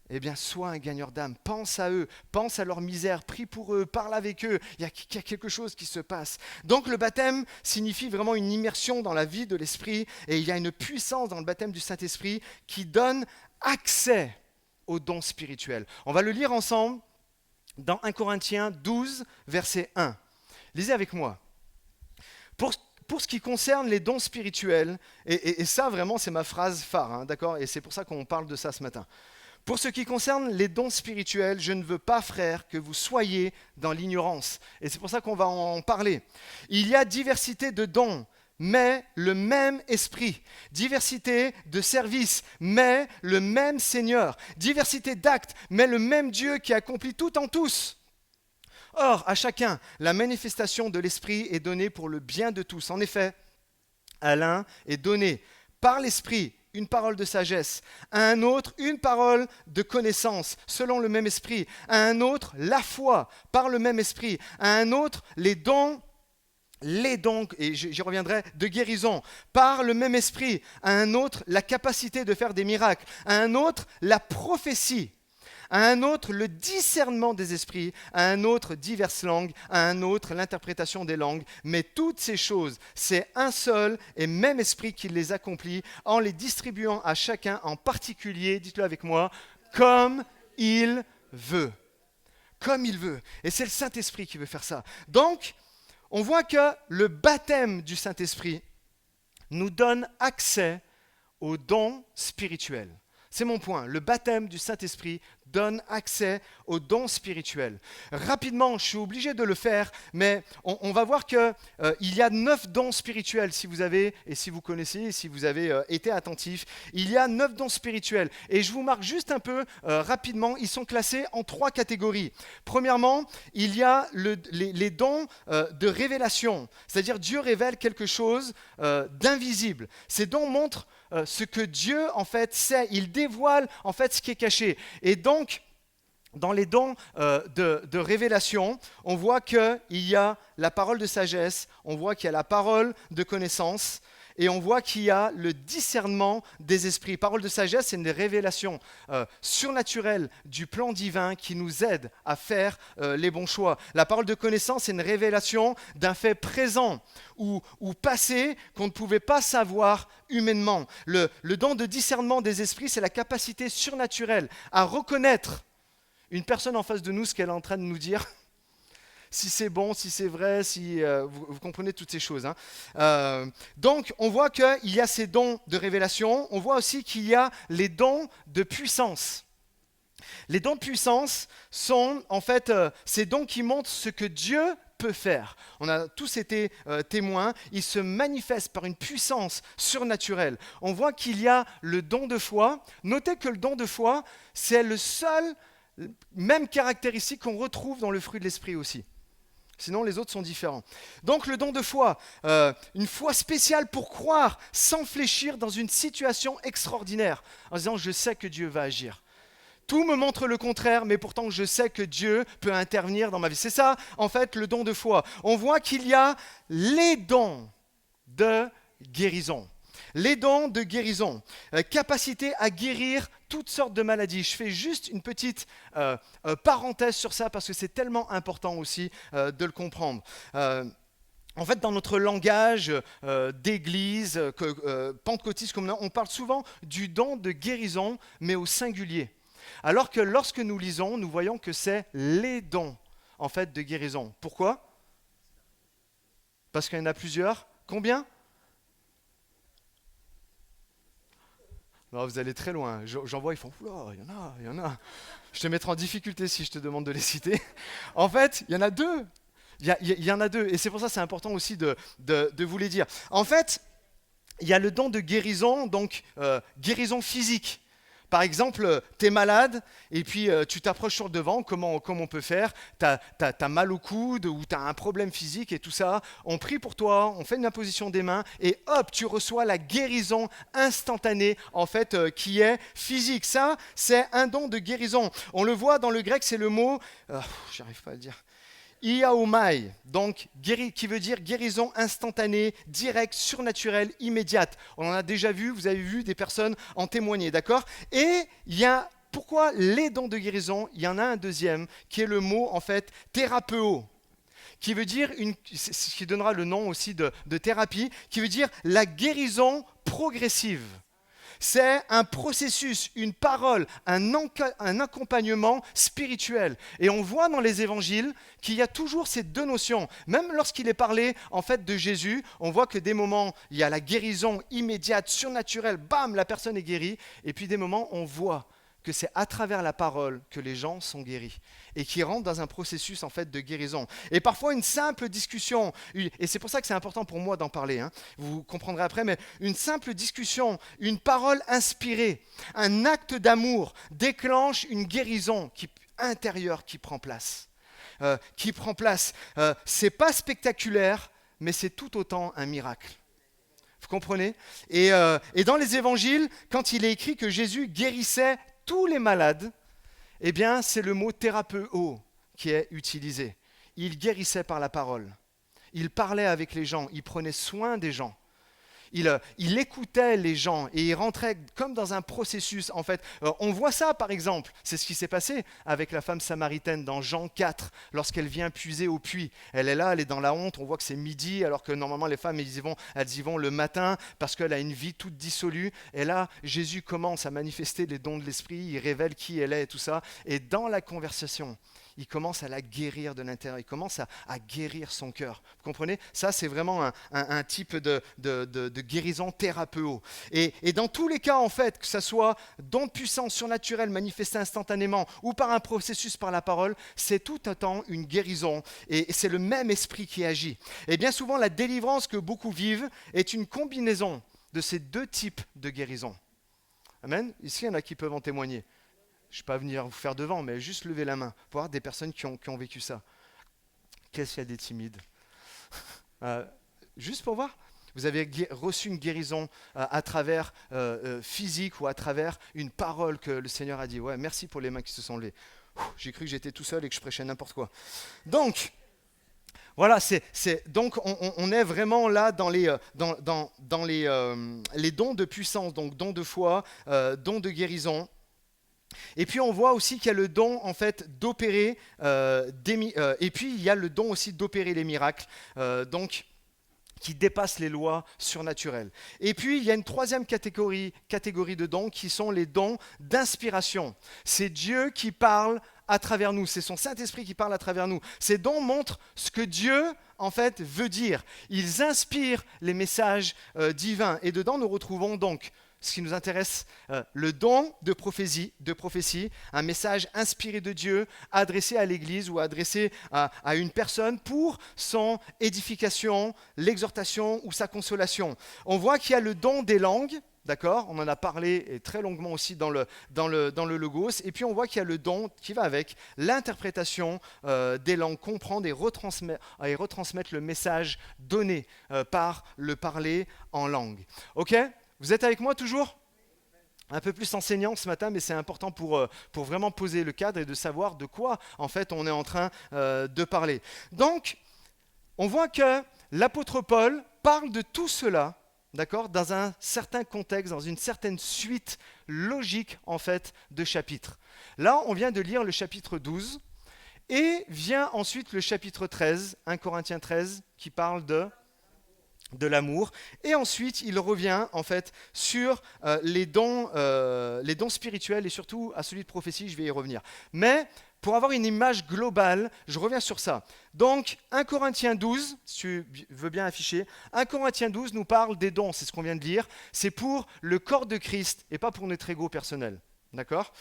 eh bien, sois un gagneur d'âme. Pense à eux, pense à leur misère, prie pour eux, parle avec eux. Il y a quelque chose qui se passe. Donc, le baptême signifie vraiment une immersion dans la vie de l'Esprit, et il y a une puissance dans le baptême du Saint-Esprit qui donne accès aux dons spirituels. On va le lire ensemble dans 1 Corinthiens 12, verset 1. Lisez avec moi. Pour ce qui concerne les dons spirituels, et ça vraiment c'est ma phrase phare, hein, d'accord? Et c'est pour ça qu'on parle de ça ce matin. Pour ce qui concerne les dons spirituels, je ne veux pas, frères, que vous soyez dans l'ignorance. Et c'est pour ça qu'on va en parler. Il y a diversité de dons, mais le même esprit. Diversité de services, mais le même Seigneur. Diversité d'actes, mais le même Dieu qui accomplit tout en tous. Or, à chacun, la manifestation de l'Esprit est donnée pour le bien de tous. En effet, à l'un est donnée par l'Esprit une parole de sagesse, à un autre une parole de connaissance, selon le même Esprit, à un autre la foi, par le même Esprit, à un autre les dons, et j'y reviendrai, de guérison, par le même Esprit, à un autre la capacité de faire des miracles, à un autre la prophétie, à un autre le discernement des esprits, à un autre diverses langues, à un autre l'interprétation des langues. Mais toutes ces choses, c'est un seul et même esprit qui les accomplit en les distribuant à chacun en particulier, dites-le avec moi, comme il veut. Comme il veut. Et c'est le Saint-Esprit qui veut faire ça. Donc, on voit que le baptême du Saint-Esprit nous donne accès aux dons spirituels. C'est mon point. Le baptême du Saint-Esprit donne accès aux dons spirituels. Rapidement, je suis obligé de le faire, mais on va voir qu'il y a 9 dons spirituels, si vous avez, et si vous connaissez, et si vous avez été attentif. Il y a 9 dons spirituels. Et je vous marque juste un peu rapidement, ils sont classés en 3 catégories. Premièrement, il y a les dons de révélation, c'est-à-dire Dieu révèle quelque chose d'invisible. Ces dons montrent ce que Dieu en fait sait, il dévoile en fait ce qui est caché. Et donc, dans les dons de révélation, on voit qu'il y a la parole de sagesse, on voit qu'il y a la parole de connaissance, et on voit qu'il y a le discernement des esprits. Parole de sagesse, c'est une révélation surnaturelle du plan divin qui nous aide à faire les bons choix. La parole de connaissance, c'est une révélation d'un fait présent ou passé qu'on ne pouvait pas savoir humainement. Le don de discernement des esprits, c'est la capacité surnaturelle à reconnaître une personne en face de nous, ce qu'elle est en train de nous dire. si c'est bon, si c'est vrai, si vous comprenez toutes ces choses. Hein. Donc, on voit qu'il y a ces dons de révélation. On voit aussi qu'il y a les dons de puissance. Les dons de puissance sont en fait ces dons qui montrent ce que Dieu peut faire. On a tous été témoins, il se manifeste par une puissance surnaturelle. On voit qu'il y a le don de foi. Notez que le don de foi, c'est le seul, même caractéristique qu'on retrouve dans le fruit de l'esprit aussi. Sinon, les autres sont différents. Donc, le don de foi, une foi spéciale pour croire sans fléchir dans une situation extraordinaire, en disant « je sais que Dieu va agir ». Tout me montre le contraire, mais pourtant je sais que Dieu peut intervenir dans ma vie. C'est ça, en fait, le don de foi. On voit qu'il y a les dons de guérison. Les dons de guérison, capacité à guérir toutes sortes de maladies. Je fais juste une petite parenthèse sur ça parce que c'est tellement important aussi de le comprendre. En fait, dans notre langage d'église, pentecôtiste, on parle souvent du don de guérison, mais au singulier. Alors que lorsque nous lisons, nous voyons que c'est les dons, en fait, de guérison. Pourquoi ? Parce qu'il y en a plusieurs. Combien ? Non, vous allez très loin. J'en vois, ils font « Oula, il y en a. » Je te mettrai en difficulté si je te demande de les citer. En fait, il y en a deux. Il y en a deux. Et c'est pour ça que c'est important aussi de vous les dire. En fait, il y a le don de guérison, donc guérison physique. Par exemple, tu es malade et puis tu t'approches sur le devant, comme on peut faire, tu as mal au coude ou tu as un problème physique et tout ça, on prie pour toi, on fait une imposition des mains et hop, tu reçois la guérison instantanée en fait qui est physique. Ça, c'est un don de guérison. On le voit dans le grec, c'est le mot, j'arrive pas à le dire, iaomai, donc qui veut dire guérison instantanée, directe, surnaturelle, immédiate. On en a déjà vu, vous avez vu des personnes en témoigner, d'accord ? Et il y a, pourquoi les dons de guérison ? Il y en a un deuxième qui est le mot en fait thérapeo, qui veut dire, ce qui donnera le nom aussi de thérapie, qui veut dire la guérison progressive. C'est un processus, une parole, un accompagnement spirituel. Et on voit dans les évangiles qu'il y a toujours ces deux notions. Même lorsqu'il est parlé en fait de Jésus, on voit que des moments, il y a la guérison immédiate, surnaturelle, bam, la personne est guérie. Et puis des moments, on voit que c'est à travers la parole que les gens sont guéris et qui rentrent dans un processus en fait de guérison. Et parfois une simple discussion, et c'est pour ça que c'est important pour moi d'en parler, hein, vous comprendrez après, mais une simple discussion, une parole inspirée, un acte d'amour déclenche une guérison intérieure qui prend place. C'est pas spectaculaire, mais c'est tout autant un miracle. Vous comprenez ? Et dans les évangiles, quand il est écrit que Jésus guérissait tous les malades, eh bien, c'est le mot thérapeo qui est utilisé. Il guérissait par la parole. Il parlait avec les gens. Il prenait soin des gens. Il écoutait les gens et il rentrait comme dans un processus. En fait, on voit ça, par exemple. C'est ce qui s'est passé avec la femme samaritaine dans Jean 4, lorsqu'elle vient puiser au puits. Elle est là, elle est dans la honte. On voit que c'est midi, alors que normalement les femmes, elles y vont le matin parce qu'elle a une vie toute dissolue. Et là, Jésus commence à manifester les dons de l'esprit. Il révèle qui elle est et tout ça. Et dans la conversation, il commence à la guérir de l'intérieur, il commence à guérir son cœur. Vous comprenez ? Ça, c'est vraiment un type de guérison thérapeo. Et dans tous les cas, en fait, que ce soit don de puissance surnaturelle manifesté instantanément ou par un processus par la parole, c'est tout un temps une guérison. Et c'est le même esprit qui agit. Et bien souvent, la délivrance que beaucoup vivent est une combinaison de ces deux types de guérison. Amen ? Ici, il y en a qui peuvent en témoigner. Je ne vais pas venir vous faire devant, mais juste lever la main pour voir des personnes qui ont vécu ça. Qu'est-ce qu'il y a des timides ? Juste pour voir, vous avez reçu une guérison à travers physique ou à travers une parole que le Seigneur a dit. Ouais, merci pour les mains qui se sont levées. J'ai cru que j'étais tout seul et que je prêchais n'importe quoi. Donc, voilà, donc on est vraiment là dans les dons de puissance, donc dons de foi, dons de guérison. Et puis on voit aussi qu'il y a le don en fait d'opérer et puis il y a le don aussi d'opérer les miracles, donc qui dépassent les lois surnaturelles. Et puis il y a une troisième catégorie de dons qui sont les dons d'inspiration. C'est Dieu qui parle à travers nous. C'est son Saint-Esprit qui parle à travers nous. Ces dons montrent ce que Dieu, en fait, veut dire. Ils inspirent les messages divins. Et dedans, nous retrouvons donc ce qui nous intéresse, le don de prophétie, un message inspiré de Dieu, adressé à l'Église ou adressé à une personne pour son édification, l'exhortation ou sa consolation. On voit qu'il y a le don des langues, d'accord ? On en a parlé et très longuement aussi dans le Logos. Et puis on voit qu'il y a le don qui va avec l'interprétation des langues, comprendre et retransmettre le message donné par le parler en langue. Ok ? Vous êtes avec moi toujours ? Un peu plus enseignant ce matin, mais c'est important pour vraiment poser le cadre et de savoir de quoi, en fait, on est en train de parler. Donc, on voit que l'apôtre Paul parle de tout cela, d'accord, dans un certain contexte, dans une certaine suite logique, en fait, de chapitres. Là, on vient de lire le chapitre 12, et vient ensuite le chapitre 13, 1 Corinthiens 13, qui parle de l'amour, et ensuite il revient en fait sur les dons spirituels et surtout à celui de prophétie, je vais y revenir. Mais pour avoir une image globale, je reviens sur ça. Donc 1 Corinthiens 12, si tu veux bien afficher, 1 Corinthiens 12 nous parle des dons, c'est ce qu'on vient de lire, c'est pour le corps de Christ et pas pour notre ego personnel. D'accord ?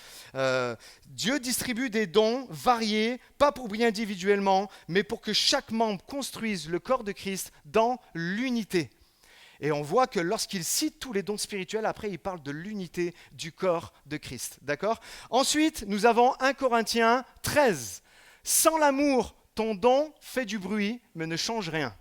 Dieu distribue des dons variés, pas pour briller individuellement, mais pour que chaque membre construise le corps de Christ dans l'unité. Et on voit que lorsqu'il cite tous les dons spirituels, après il parle de l'unité du corps de Christ. D'accord ? Ensuite, nous avons 1 Corinthiens 13. Sans l'amour, ton don fait du bruit, mais ne change rien.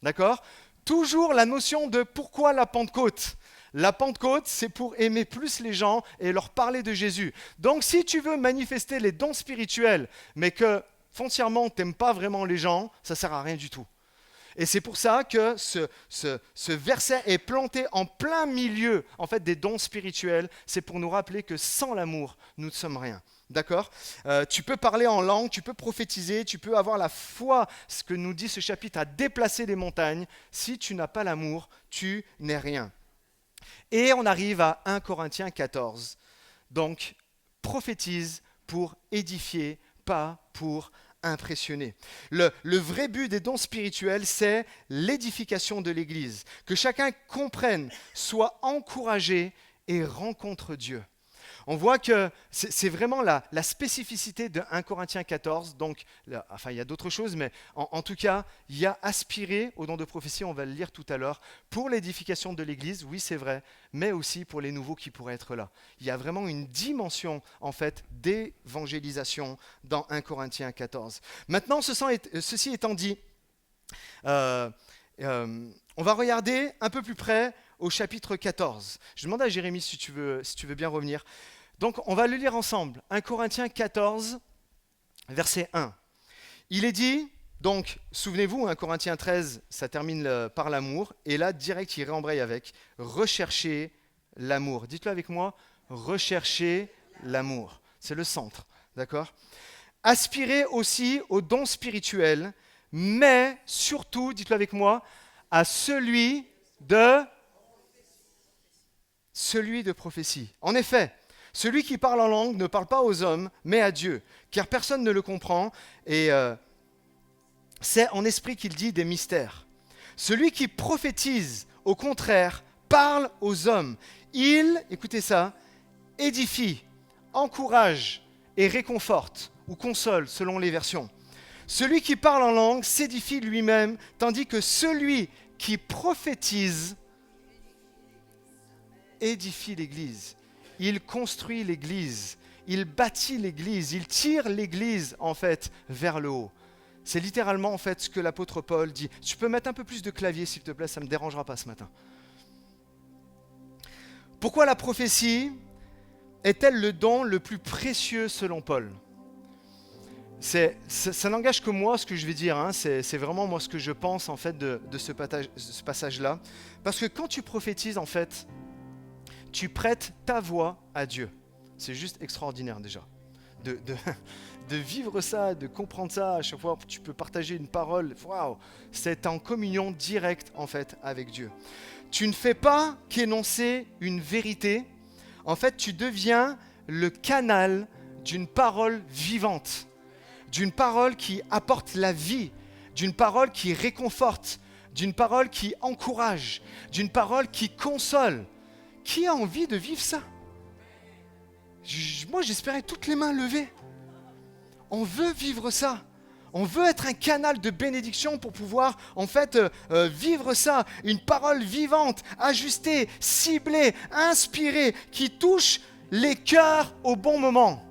D'accord ? Toujours la notion de pourquoi la Pentecôte ? La Pentecôte, c'est pour aimer plus les gens et leur parler de Jésus. Donc, si tu veux manifester les dons spirituels, mais que foncièrement, tu n'aimes pas vraiment les gens, ça ne sert à rien du tout. Et c'est pour ça que ce verset est planté en plein milieu en fait, des dons spirituels. C'est pour nous rappeler que sans l'amour, nous ne sommes rien. D'accord ? Tu peux parler en langue, tu peux prophétiser, tu peux avoir la foi, ce que nous dit ce chapitre, à déplacer les montagnes. Si tu n'as pas l'amour, tu n'es rien. Et on arrive à 1 Corinthiens 14. Donc, prophétise pour édifier, pas pour impressionner. Le vrai but des dons spirituels, c'est l'édification de l'Église. Que chacun comprenne, soit encouragé et rencontre Dieu. On voit que c'est vraiment la spécificité de 1 Corinthiens 14. Donc, il y a d'autres choses, mais en tout cas, il y a aspiré au don de prophétie, on va le lire tout à l'heure, pour l'édification de l'Église, oui c'est vrai, mais aussi pour les nouveaux qui pourraient être là. Il y a vraiment une dimension, en fait, d'évangélisation dans 1 Corinthiens 14. Maintenant, ceci étant dit, on va regarder un peu plus près au chapitre 14. Je demande à Jérémie si tu veux bien revenir. Donc, on va le lire ensemble. 1 Corinthiens 14, verset 1. Il est dit, donc, souvenez-vous, 1 Corinthiens 13, ça termine par l'amour. Et là, direct, il rembraye avec « rechercher l'amour ». Dites-le avec moi, « rechercher l'amour ». C'est le centre, d'accord ? Aspirez aussi aux dons spirituels, mais surtout, dites-le avec moi, à celui de prophétie. En effet, celui qui parle en langue ne parle pas aux hommes, mais à Dieu, car personne ne le comprend, et c'est en esprit qu'il dit des mystères. Celui qui prophétise, au contraire, parle aux hommes. Il, écoutez ça, édifie, encourage et réconforte, ou console selon les versions. Celui qui parle en langue s'édifie lui-même, tandis que celui qui prophétise édifie l'Église. Il construit l'Église, il bâtit l'Église, il tire l'Église en fait vers le haut. C'est littéralement en fait ce que l'apôtre Paul dit. Tu peux mettre un peu plus de clavier s'il te plaît, ça ne me dérangera pas ce matin. Pourquoi la prophétie est-elle le don le plus précieux selon Paul ? Ça n'engage que moi ce que je vais dire, hein. C'est vraiment moi ce que je pense en fait de ce passage-là. Parce que quand tu prophétises en fait, tu prêtes ta voix à Dieu. C'est juste extraordinaire déjà. De vivre ça, de comprendre ça, à chaque fois que tu peux partager une parole, waouh, c'est en communion directe en fait avec Dieu. Tu ne fais pas qu'énoncer une vérité, en fait tu deviens le canal d'une parole vivante, d'une parole qui apporte la vie, d'une parole qui réconforte, d'une parole qui encourage, d'une parole qui console. Qui a envie de vivre ça? Moi, j'espérais toutes les mains levées. On veut vivre ça. On veut être un canal de bénédiction pour pouvoir en fait vivre ça. Une parole vivante, ajustée, ciblée, inspirée, qui touche les cœurs au bon moment.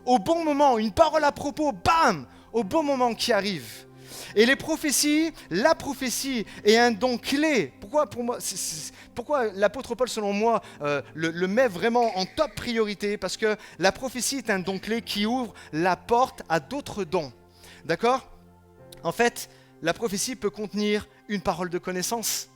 Au bon moment, une parole à propos, bam, au bon moment qui arrive. Et les prophéties, la prophétie est un don clé. Pourquoi l'apôtre Paul, selon moi, le met vraiment en top priorité? Parce que la prophétie est un don clé qui ouvre la porte à d'autres dons. D'accord? En fait, la prophétie peut contenir une parole de connaissance.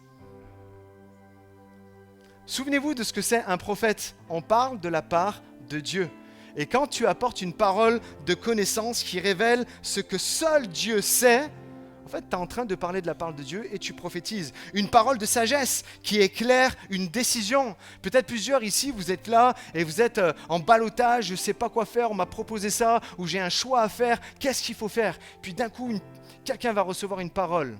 Souvenez-vous de ce que c'est un prophète. On parle de la part de Dieu. Et quand tu apportes une parole de connaissance qui révèle ce que seul Dieu sait, en fait, tu es en train de parler de la parole de Dieu et tu prophétises. Une parole de sagesse qui éclaire une décision. Peut-être plusieurs ici, vous êtes là et vous êtes en ballottage, je ne sais pas quoi faire, on m'a proposé ça, ou j'ai un choix à faire, qu'est-ce qu'il faut faire? Puis d'un coup, quelqu'un va recevoir une parole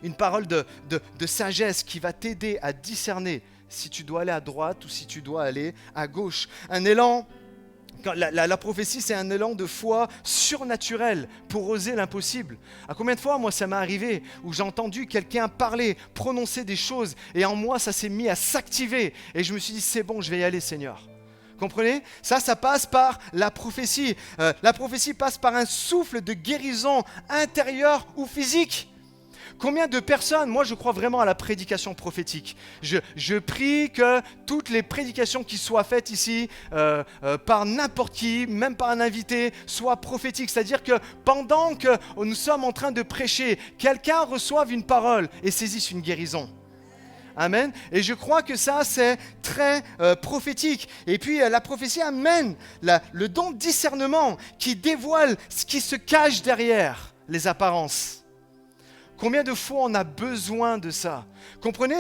de sagesse qui va t'aider à discerner si tu dois aller à droite ou si tu dois aller à gauche. Un élan. La prophétie, c'est un élan de foi surnaturel pour oser l'impossible. À combien de fois, moi, ça m'est arrivé où j'ai entendu quelqu'un parler, prononcer des choses, et en moi, ça s'est mis à s'activer. Et je me suis dit, c'est bon, je vais y aller, Seigneur. Comprenez? Ça passe par la prophétie. La prophétie passe par un souffle de guérison intérieure ou physique. Combien de personnes, moi je crois vraiment à la prédication prophétique. Je prie que toutes les prédications qui soient faites ici par n'importe qui, même par un invité, soient prophétiques. C'est-à-dire que pendant que nous sommes en train de prêcher, quelqu'un reçoive une parole et saisisse une guérison. Amen. Et je crois que ça, c'est très prophétique. Et puis, la prophétie amène le don de discernement qui dévoile ce qui se cache derrière les apparences. Combien de fois on a besoin de ça? Comprenez,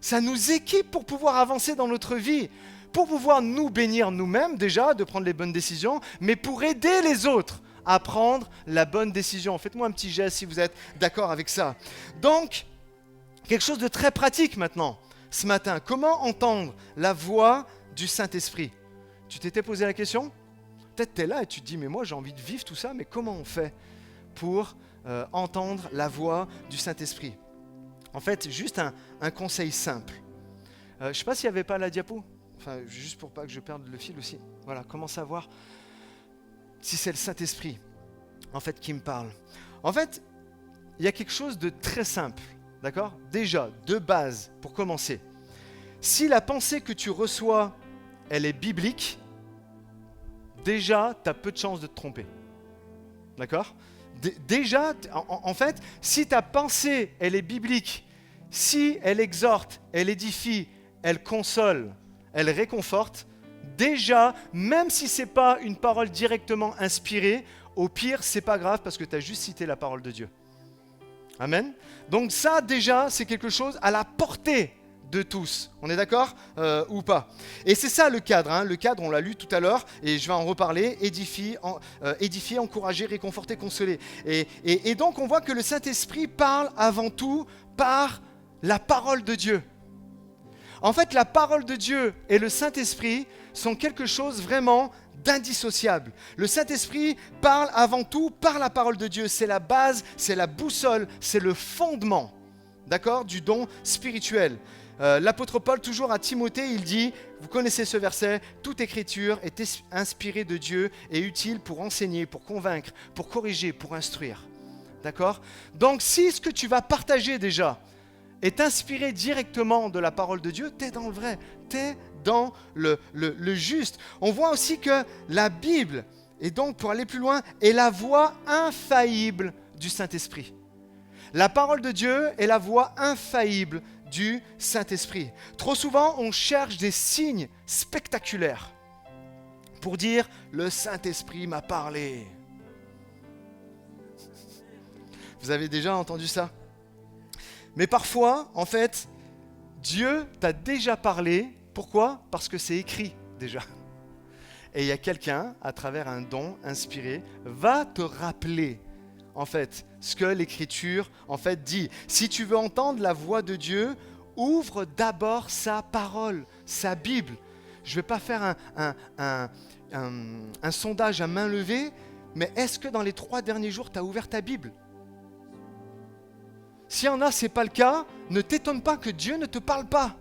ça nous équipe pour pouvoir avancer dans notre vie, pour pouvoir nous bénir nous-mêmes déjà, de prendre les bonnes décisions, mais pour aider les autres à prendre la bonne décision. Faites-moi un petit geste si vous êtes d'accord avec ça. Donc, quelque chose de très pratique maintenant, ce matin. Comment entendre la voix du Saint-Esprit? Tu t'étais posé la question? Peut-être tu es là et tu te dis, mais moi j'ai envie de vivre tout ça, mais comment on fait pour entendre la voix du Saint-Esprit? En fait, juste un conseil simple. Je ne sais pas s'il n'y avait pas la diapo, enfin, juste pour pas que je perde le fil aussi. Voilà, comment savoir si c'est le Saint-Esprit en fait qui me parle? En fait, il y a quelque chose de très simple, d'accord? Déjà, de base, pour commencer, si la pensée que tu reçois, elle est biblique, déjà, tu as peu de chances de te tromper. D'accord? Déjà, en fait, si ta pensée, elle est biblique, si elle exhorte, elle édifie, elle console, elle réconforte, déjà, même si ce n'est pas une parole directement inspirée, au pire, ce n'est pas grave parce que tu as juste cité la parole de Dieu. Amen. Donc ça, déjà, c'est quelque chose à la portée de tous. On est d'accord ou pas? Et c'est ça le cadre. Hein. Le cadre, on l'a lu tout à l'heure et je vais en reparler. Édifier, encourager, réconforter, consoler. Et donc, on voit que le Saint-Esprit parle avant tout par la parole de Dieu. En fait, la parole de Dieu et le Saint-Esprit sont quelque chose vraiment d'indissociable. Le Saint-Esprit parle avant tout par la parole de Dieu. C'est la base, c'est la boussole, c'est le fondement, d'accord, du don spirituel. L'apôtre Paul, toujours à Timothée, il dit, vous connaissez ce verset, toute écriture est inspirée de Dieu et utile pour enseigner, pour convaincre, pour corriger, pour instruire. D'accord? Donc si ce que tu vas partager déjà est inspiré directement de la parole de Dieu, tu es dans le vrai, tu es dans le juste. On voit aussi que la Bible, et donc pour aller plus loin, est la voix infaillible du Saint-Esprit. La parole de Dieu est la voix infaillible du Saint-Esprit. Trop souvent, on cherche des signes spectaculaires pour dire « le Saint-Esprit m'a parlé ». Vous avez déjà entendu ça? Mais parfois, en fait, Dieu t'a déjà parlé. Pourquoi? Parce que c'est écrit déjà. Et il y a quelqu'un, à travers un don inspiré, va te rappeler, en fait, ce que l'Écriture, en fait, dit. Si tu veux entendre la voix de Dieu, ouvre d'abord sa parole, sa Bible. Je ne vais pas faire un sondage à main levée, mais est-ce que dans les 3 derniers jours, tu as ouvert ta Bible? S'il y en a, ce n'est pas le cas, ne t'étonne pas que Dieu ne te parle pas.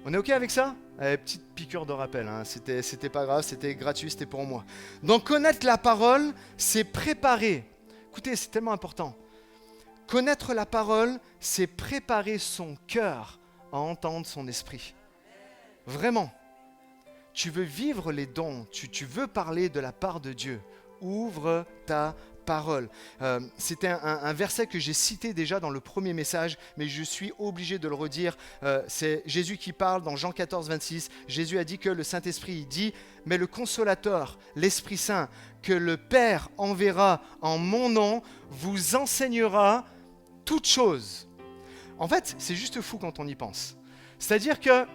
On est OK avec ça? Petite piqûre de rappel, hein. C'était pas grave, c'était gratuit, c'était pour moi. Donc connaître la parole, c'est préparer. Écoutez, c'est tellement important. Connaître la parole, c'est préparer son cœur à entendre son esprit. Vraiment. Tu veux vivre les dons, tu veux parler de la part de Dieu. Ouvre ta parole. C'était un verset que j'ai cité déjà dans le premier message, mais je suis obligé de le redire. C'est Jésus qui parle dans Jean 14, 26. Jésus a dit que le Saint-Esprit, il dit, mais le Consolateur, l'Esprit Saint, que le Père enverra en mon nom, vous enseignera toutes choses. En fait, c'est juste fou quand on y pense. C'est-à-dire que,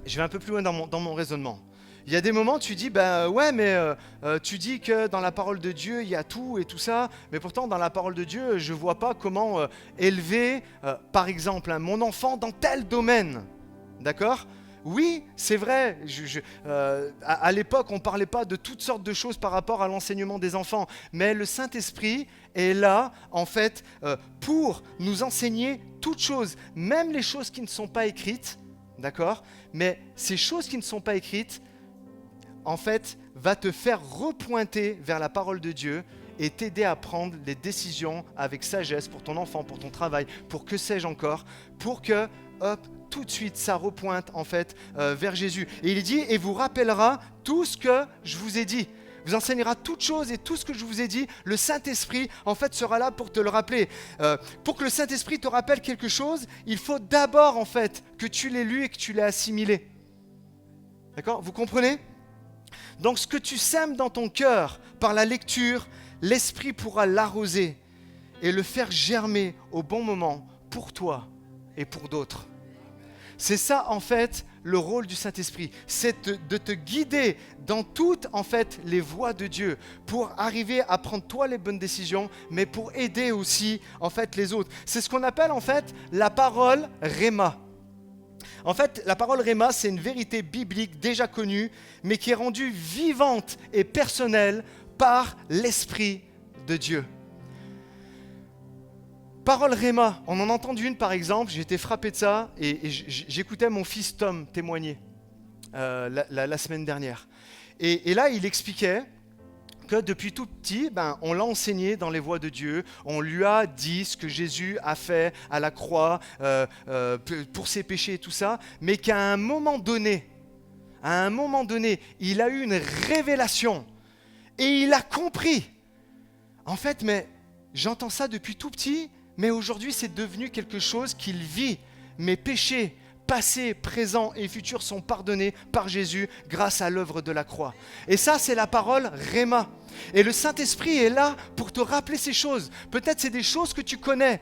je vais un peu plus loin dans mon raisonnement. Il y a des moments, tu dis, tu dis que dans la parole de Dieu, il y a tout et tout ça, mais pourtant, dans la parole de Dieu, je ne vois pas comment élever, par exemple, mon enfant dans tel domaine. D'accord ? Oui, c'est vrai. À l'époque, on ne parlait pas de toutes sortes de choses par rapport à l'enseignement des enfants, mais le Saint-Esprit est là, en fait, pour nous enseigner toutes choses, même les choses qui ne sont pas écrites, d'accord ? Mais ces choses qui ne sont pas écrites, en fait, va te faire repointer vers la parole de Dieu et t'aider à prendre les décisions avec sagesse pour ton enfant, pour ton travail, pour que sais-je encore, pour que, hop, tout de suite, ça repointe en fait vers Jésus. Et il dit, et vous rappellera tout ce que je vous ai dit. Vous enseignera toutes choses et tout ce que je vous ai dit, le Saint-Esprit, en fait, sera là pour te le rappeler. Pour que le Saint-Esprit te rappelle quelque chose, il faut d'abord, en fait, que tu l'aies lu et que tu l'aies assimilé. D'accord ? Vous comprenez ? Donc, ce que tu sèmes dans ton cœur par la lecture, l'Esprit pourra l'arroser et le faire germer au bon moment pour toi et pour d'autres. C'est ça, en fait, le rôle du Saint-Esprit. C'est de te guider dans toutes, en fait, les voies de Dieu pour arriver à prendre toi les bonnes décisions, mais pour aider aussi, en fait, les autres. C'est ce qu'on appelle, en fait, la parole Réma. En fait, la parole Réma, c'est une vérité biblique déjà connue, mais qui est rendue vivante et personnelle par l'Esprit de Dieu. Parole Réma, on en a entendu une par exemple, j'ai été frappé de ça et j'écoutais mon fils Tom témoigner la semaine dernière. Et là, il expliquait que depuis tout petit, on l'a enseigné dans les voies de Dieu, on lui a dit ce que Jésus a fait à la croix pour ses péchés et tout ça, mais qu'à un moment donné, il a eu une révélation et il a compris. En fait, mais j'entends ça depuis tout petit, mais aujourd'hui c'est devenu quelque chose qu'il vit. Mes péchés, passé, présent et futur sont pardonnés par Jésus grâce à l'œuvre de la croix. Et ça, c'est la parole Réma. Et le Saint-Esprit est là pour te rappeler ces choses. Peut-être c'est des choses que tu connais.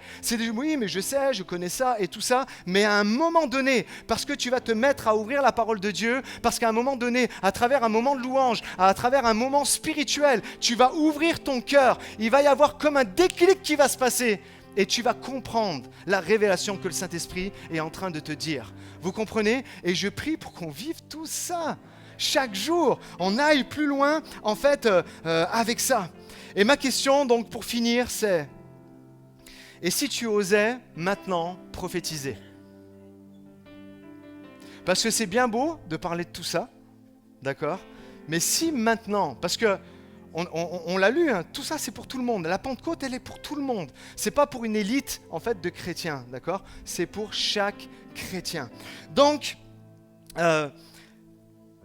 Oui, mais je sais, je connais ça et tout ça. Mais à un moment donné, parce que tu vas te mettre à ouvrir la parole de Dieu, parce qu'à un moment donné, à travers un moment de louange, à travers un moment spirituel, tu vas ouvrir ton cœur. Il va y avoir comme un déclic qui va se passer. Et tu vas comprendre la révélation que le Saint-Esprit est en train de te dire. Vous comprenez ? Et je prie pour qu'on vive tout ça. Chaque jour, on aille plus loin, en fait, avec ça. Et ma question, donc, pour finir, c'est... Et si tu osais, maintenant, prophétiser ? Parce que c'est bien beau de parler de tout ça, d'accord ? Mais si maintenant, parce que... On l'a lu, hein, tout ça c'est pour tout le monde. La Pentecôte, elle est pour tout le monde. C'est pas pour une élite en fait de chrétiens, d'accord ? C'est pour chaque chrétien. Donc,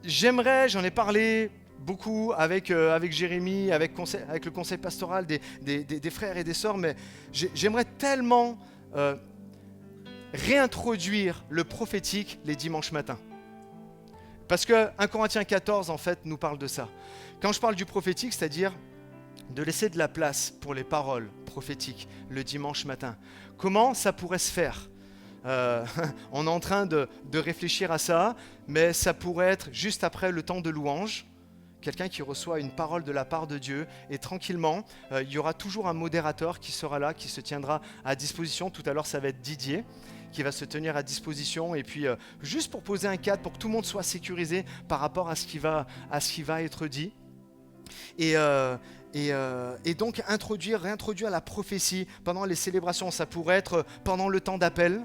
j'en ai parlé beaucoup avec Jérémy, avec le conseil pastoral des frères et des sœurs, mais j'aimerais tellement réintroduire le prophétique les dimanches matins. Parce que 1 Corinthiens 14, en fait, nous parle de ça. Quand je parle du prophétique, c'est-à-dire de laisser de la place pour les paroles prophétiques le dimanche matin. Comment ça pourrait se faire ? on est en train de réfléchir à ça, mais ça pourrait être juste après le temps de louange, quelqu'un qui reçoit une parole de la part de Dieu, et tranquillement, il y aura toujours un modérateur qui sera là, qui se tiendra à disposition. Tout à l'heure, ça va être Didier, qui va se tenir à disposition, et puis juste pour poser un cadre, pour que tout le monde soit sécurisé par rapport à ce qui va être dit. Et donc réintroduire la prophétie pendant les célébrations. Ça pourrait être pendant le temps d'appel,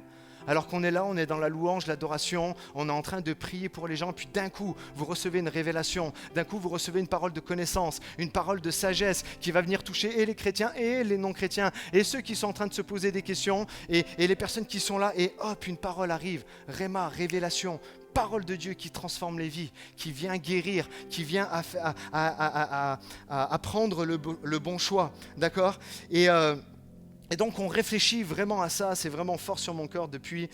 alors qu'on est là, on est dans la louange, l'adoration, on est en train de prier pour les gens, puis d'un coup, vous recevez une révélation, d'un coup, vous recevez une parole de connaissance, une parole de sagesse qui va venir toucher et les chrétiens et les non-chrétiens, et ceux qui sont en train de se poser des questions, et les personnes qui sont là, et hop, une parole arrive, Réma, révélation, parole de Dieu qui transforme les vies, qui vient guérir, qui vient à prendre le bon choix, d'accord ? Et donc on réfléchit vraiment à ça, c'est vraiment fort sur mon cœur depuis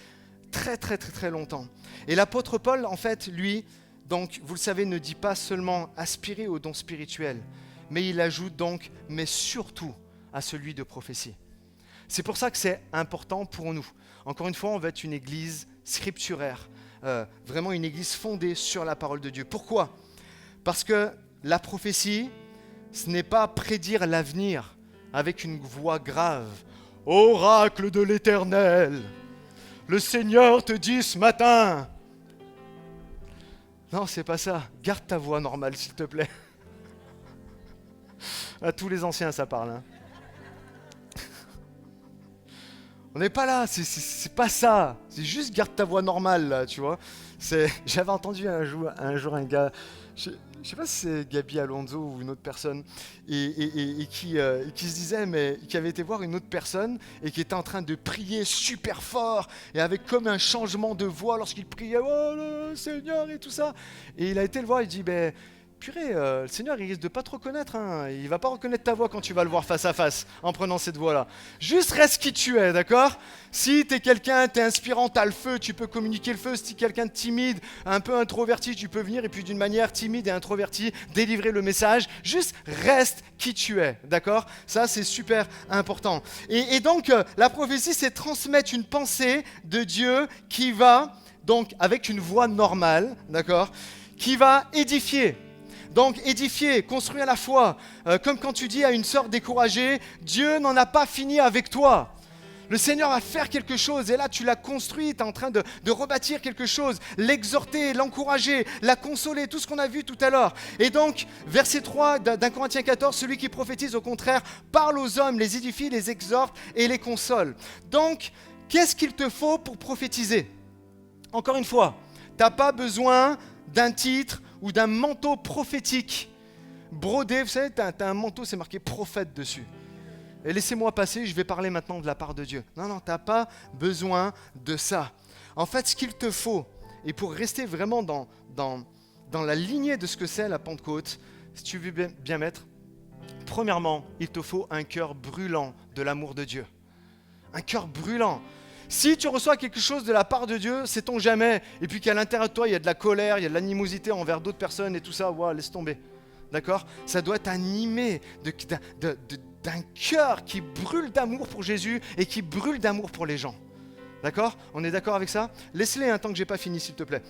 très très très très longtemps. Et l'apôtre Paul, en fait, lui, donc vous le savez, ne dit pas seulement aspirer au don spirituel, mais il ajoute donc, mais surtout à celui de prophétie. C'est pour ça que c'est important pour nous. Encore une fois, on va être une église scripturaire, vraiment une église fondée sur la parole de Dieu. Pourquoi ? Parce que la prophétie, ce n'est pas prédire l'avenir avec une voix grave. Oracle de l'Éternel, le Seigneur te dit ce matin. Non, c'est pas ça. Garde ta voix normale, s'il te plaît. À tous les anciens, ça parle. Hein. On n'est pas là, c'est pas ça. C'est juste garde ta voix normale, là, tu vois. J'avais entendu un jour un gars, je sais pas si c'est Gabi Alonso ou une autre personne, et qui se disait, mais qui avait été voir une autre personne et qui était en train de prier super fort et avec comme un changement de voix lorsqu'il priait, oh le Seigneur et tout ça. Et il a été le voir, il dit, ben purée, le Seigneur il risque de pas te reconnaître, hein. Il va pas reconnaître ta voix quand tu vas le voir face à face en prenant cette voix-là. Juste reste qui tu es, d'accord ? Si t'es quelqu'un, t'es inspirant, t'as le feu, tu peux communiquer le feu. Si t'es quelqu'un de timide, un peu introverti, tu peux venir et puis d'une manière timide et introvertie délivrer le message. Juste reste qui tu es, d'accord ? Ça c'est super important. Et donc la prophétie c'est transmettre une pensée de Dieu qui va, donc avec une voix normale, d'accord ? Qui va édifier. Donc édifier, construire la foi, comme quand tu dis à une sœur découragée, Dieu n'en a pas fini avec toi. Le Seigneur va faire quelque chose et là tu l'as construit, tu es en train de rebâtir quelque chose, l'exhorter, l'encourager, la consoler, tout ce qu'on a vu tout à l'heure. Et donc, verset 3 d'A Corinthiens 14, celui qui prophétise au contraire parle aux hommes, les édifie, les exhorte et les console. Donc, qu'est-ce qu'il te faut pour prophétiser ? Encore une fois, tu n'as pas besoin d'un titre ou d'un manteau prophétique brodé. Vous savez, tu as un manteau, c'est marqué prophète dessus. Et laissez-moi passer, je vais parler maintenant de la part de Dieu. Non, tu n'as pas besoin de ça. En fait, ce qu'il te faut, et pour rester vraiment dans la lignée de ce que c'est la Pentecôte, si tu veux bien mettre, premièrement, il te faut un cœur brûlant de l'amour de Dieu. Un cœur brûlant. Si tu reçois quelque chose de la part de Dieu, sait-on jamais, et puis qu'à l'intérieur de toi, il y a de la colère, il y a de l'animosité envers d'autres personnes et tout ça, wow, laisse tomber. D'accord ? Ça doit être animé d'un cœur qui brûle d'amour pour Jésus et qui brûle d'amour pour les gens. D'accord ? On est d'accord avec ça ? Laisse-les un temps que je n'ai pas fini, s'il te plaît.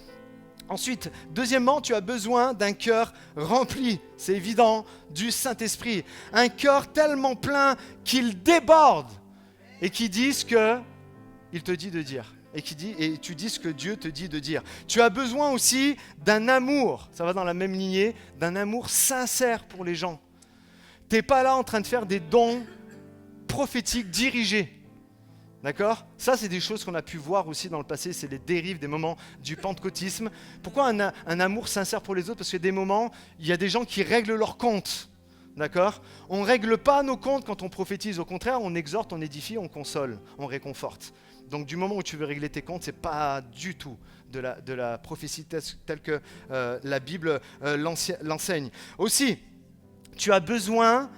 Ensuite, deuxièmement, tu as besoin d'un cœur rempli, c'est évident, du Saint-Esprit. Un cœur tellement plein qu'il déborde et qui dit ce qu'il te dit de dire. Et tu dis ce que Dieu te dit de dire. Tu as besoin aussi d'un amour, ça va dans la même lignée, d'un amour sincère pour les gens. Tu n'es pas là en train de faire des dons prophétiques dirigés. D'accord ? Ça, c'est des choses qu'on a pu voir aussi dans le passé, c'est les dérives des moments du pentecôtisme. Pourquoi un amour sincère pour les autres ? Parce que des moments, il y a des gens qui règlent leurs comptes. D'accord ? On ne règle pas nos comptes quand on prophétise. Au contraire, on exhorte, on édifie, on console, on réconforte. Donc du moment où tu veux régler tes comptes, ce n'est pas du tout de la prophétie telle que la Bible l'enseigne. Aussi, tu as besoin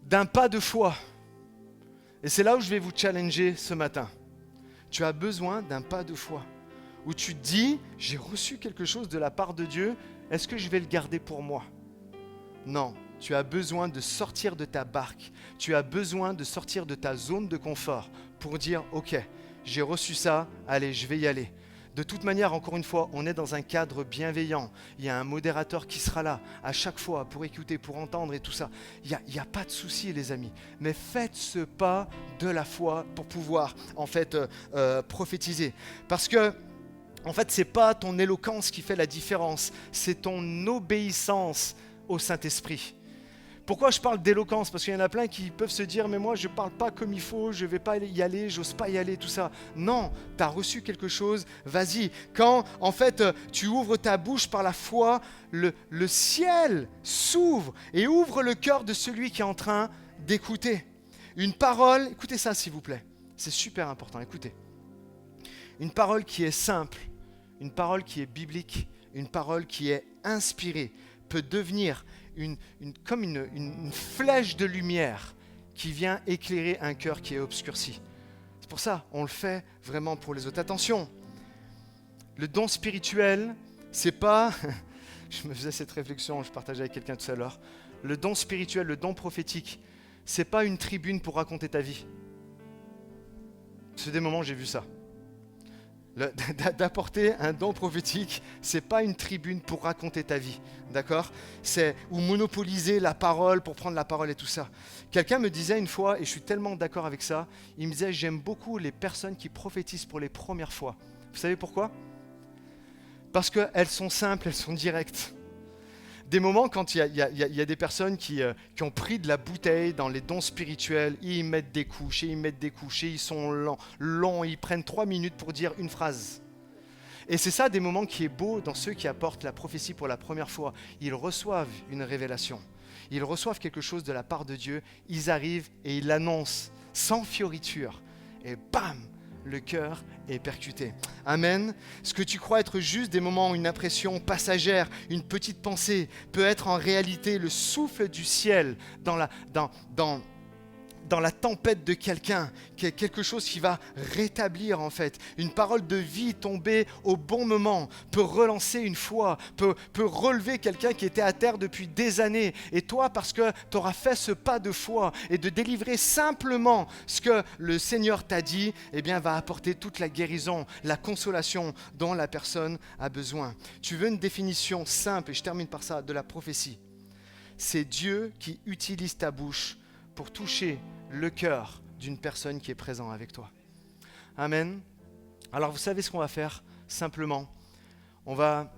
d'un pas de foi. Et c'est là où je vais vous challenger ce matin. Tu as besoin d'un pas de foi. Où tu te dis, j'ai reçu quelque chose de la part de Dieu, est-ce que je vais le garder pour moi ? Non, tu as besoin de sortir de ta barque. Tu as besoin de sortir de ta zone de confort pour dire « Ok, j'ai reçu ça, allez, je vais y aller ». De toute manière, encore une fois, on est dans un cadre bienveillant. Il y a un modérateur qui sera là à chaque fois pour écouter, pour entendre et tout ça. Il n'y a pas de souci, les amis. Mais faites ce pas de la foi pour pouvoir, en fait, prophétiser. Parce que, en fait, ce n'est pas ton éloquence qui fait la différence. C'est ton obéissance au Saint-Esprit. Pourquoi je parle d'éloquence? Parce qu'il y en a plein qui peuvent se dire « Mais moi, je ne parle pas comme il faut, je ne vais pas y aller, j'ose pas y aller, tout ça. » Non, tu as reçu quelque chose, vas-y. Quand, en fait, tu ouvres ta bouche par la foi, le ciel s'ouvre et ouvre le cœur de celui qui est en train d'écouter. Une parole, écoutez ça s'il vous plaît, c'est super important, écoutez. Une parole qui est simple, une parole qui est biblique, une parole qui est inspirée, peut devenir comme une flèche de lumière qui vient éclairer un cœur qui est obscurci. C'est pour ça, on le fait vraiment pour les autres. Attention, le don spirituel, c'est pas... Je me faisais cette réflexion, je partageais avec quelqu'un tout à l'heure. Le don spirituel, le don prophétique, c'est pas une tribune pour raconter ta vie. C'est des moments où j'ai vu ça. D'apporter un don prophétique, c'est pas une tribune pour raconter ta vie, d'accord? Ou monopoliser la parole pour prendre la parole et tout ça. Quelqu'un me disait une fois, et je suis tellement d'accord avec ça, il me disait « J'aime beaucoup les personnes qui prophétisent pour les premières fois. » Vous savez pourquoi? Parce qu'elles sont simples, elles sont directes. Des moments quand il y a des personnes qui ont pris de la bouteille dans les dons spirituels, ils mettent des couches, et ils mettent des couches, et ils sont longs, ils prennent 3 minutes pour dire une phrase. Et c'est ça des moments qui est beau dans ceux qui apportent la prophétie pour la première fois. Ils reçoivent une révélation, ils reçoivent quelque chose de la part de Dieu, ils arrivent et ils l'annoncent sans fioriture. Et bam, le cœur est percuté. Amen. Ce que tu crois être juste des moments, une impression passagère, une petite pensée, peut être en réalité le souffle du ciel dans la tempête de quelqu'un, quelque chose qui va rétablir en fait. Une parole de vie tombée au bon moment peut relancer une foi, peut relever quelqu'un qui était à terre depuis des années. Et toi, parce que tu auras fait ce pas de foi et de délivrer simplement ce que le Seigneur t'a dit, eh bien, va apporter toute la guérison, la consolation dont la personne a besoin. Tu veux une définition simple, et je termine par ça, de la prophétie. C'est Dieu qui utilise ta bouche pour toucher le cœur d'une personne qui est présente avec toi. Amen. Alors vous savez ce qu'on va faire? Simplement, on va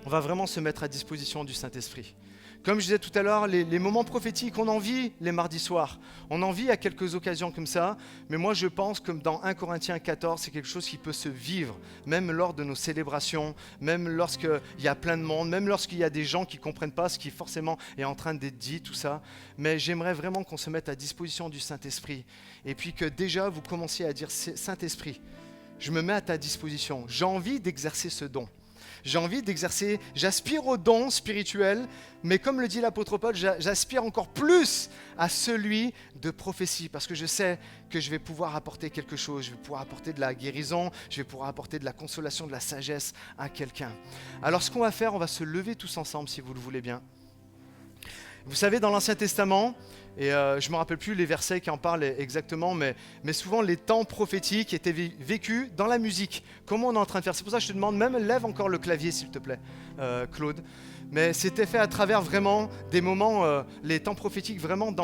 vraiment se mettre à disposition du Saint-Esprit. Comme je disais tout à l'heure, les moments prophétiques, on en vit les mardis soirs. On en vit à quelques occasions comme ça. Mais moi, je pense que dans 1 Corinthiens 14, c'est quelque chose qui peut se vivre, même lors de nos célébrations, même lorsqu'il y a plein de monde, même lorsqu'il y a des gens qui ne comprennent pas ce qui forcément est en train d'être dit, tout ça. Mais j'aimerais vraiment qu'on se mette à disposition du Saint-Esprit. Et puis que déjà, vous commenciez à dire « Saint-Esprit, je me mets à ta disposition. J'ai envie d'exercer ce don. » J'ai envie d'exercer, j'aspire au don spirituel, mais comme le dit l'apôtre Paul, j'aspire encore plus à celui de prophétie, parce que je sais que je vais pouvoir apporter quelque chose, je vais pouvoir apporter de la guérison, je vais pouvoir apporter de la consolation, de la sagesse à quelqu'un. Alors ce qu'on va faire, on va se lever tous ensemble si vous le voulez bien. Vous savez, dans l'Ancien Testament, et je ne me rappelle plus les versets qui en parlent exactement, mais souvent les temps prophétiques étaient vécus dans la musique. Comment on est en train de faire? C'est pour ça que je te demande, même lève encore le clavier s'il te plaît, Claude. Mais c'était fait à travers vraiment des moments, les temps prophétiques, vraiment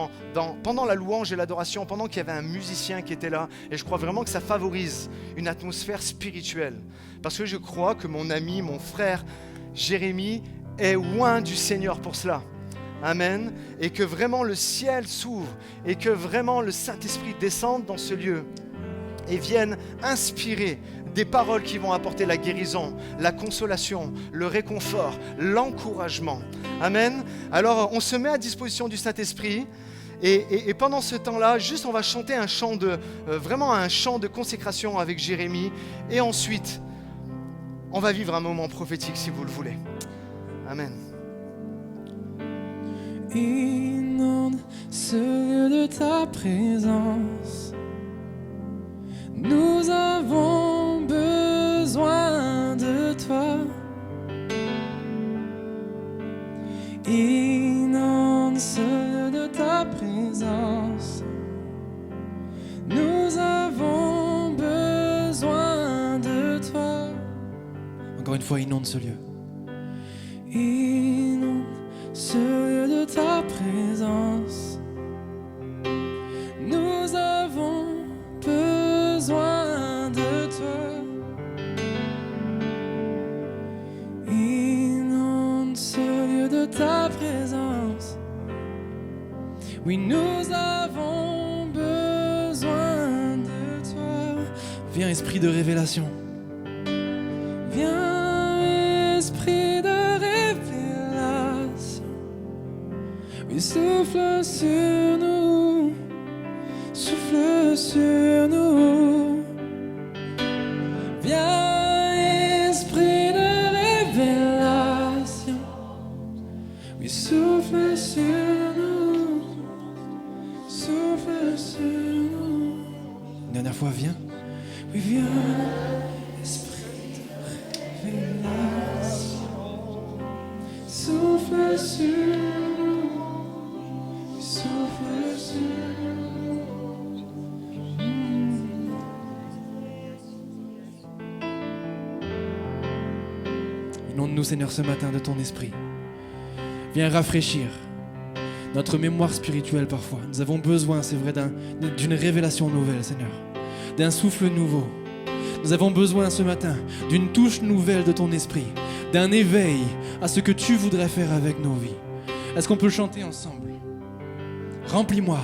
pendant la louange et l'adoration, pendant qu'il y avait un musicien qui était là. Et je crois vraiment que ça favorise une atmosphère spirituelle. Parce que je crois que mon ami, mon frère Jérémie est loin du Seigneur pour cela. Amen. Et que vraiment le ciel s'ouvre et que vraiment le Saint-Esprit descende dans ce lieu et vienne inspirer des paroles qui vont apporter la guérison, la consolation, le réconfort, l'encouragement. Amen. Alors on se met à disposition du Saint-Esprit et pendant ce temps-là, juste on va chanter un chant vraiment un chant de consécration avec Jérémie et ensuite on va vivre un moment prophétique si vous le voulez. Amen. Inonde ce lieu de ta présence. Nous avons besoin de toi. Inonde ce lieu de ta présence. Nous avons fois, inonde ce lieu. Inonde ce lieu de ta présence. Nous avons besoin de toi. Inonde ce lieu de ta présence. Oui, nous avons besoin de toi. Viens, esprit de révélation. Viens, esprit de révélation. Oui, souffle sur nous. Souffle sur nous. Viens, esprit de révélation. Oui, souffle sur nous. Souffle sur nous. Une dernière fois, viens. Oui, viens, esprit de révélation. Souffle sur nous. Souffle sur nous. Inonde-nous, Seigneur, ce matin de ton esprit. Viens rafraîchir notre mémoire spirituelle parfois. Nous avons besoin, c'est vrai, d'une révélation nouvelle, Seigneur. D'un souffle nouveau. Nous avons besoin ce matin d'une touche nouvelle de ton esprit. D'un éveil à ce que tu voudrais faire avec nos vies. Est-ce qu'on peut chanter ensemble? Remplis-moi.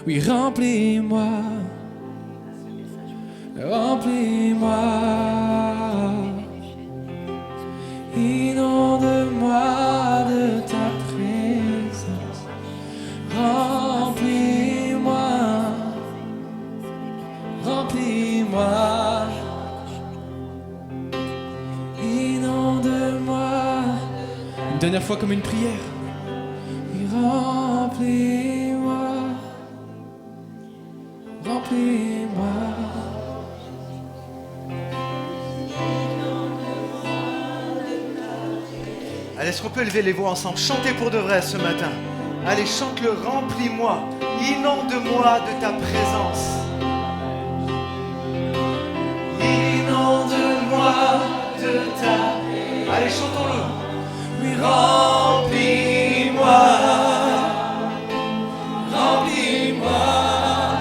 Oui, remplis-moi. Remplis-moi. Inonde-moi de ta présence. Remplis-moi. Remplis-moi. Inonde-moi. Une dernière fois comme une prière. Oui, remplis-moi. Remplis-moi. Allez, est-ce qu'on peut lever les voix ensemble? Chantez pour de vrai ce matin. Allez, chante-le, remplis-moi, inonde-moi de ta présence. Inonde-moi de ta... Allez, chantons-le. Oui, remplis-moi. Remplis-moi.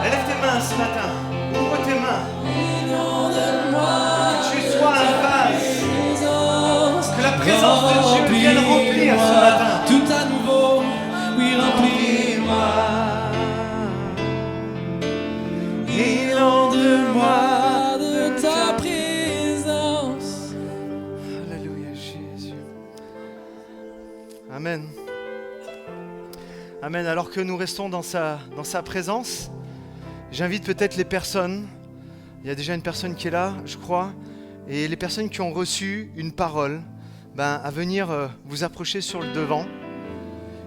Lève tes mains ce matin. Ouvre tes mains. Inonde-moi. Que tu sois en phase. Présence. Que la présence de Dieu vienne remplir ce matin. Tout à nouveau. Oui, remplis-moi. Inonde-moi de ta présence. Alléluia, Jésus. Amen. Amen. Alors que nous restons dans sa présence, j'invite peut-être les personnes, il y a déjà une personne qui est là, je crois, et les personnes qui ont reçu une parole, à venir vous approcher sur le devant,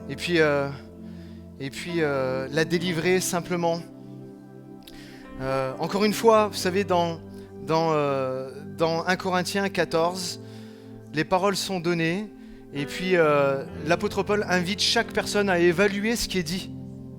et puis la délivrer simplement. Encore une fois, vous savez, dans 1 Corinthiens 14, les paroles sont données, et puis l'apôtre Paul invite chaque personne à évaluer ce qui est dit.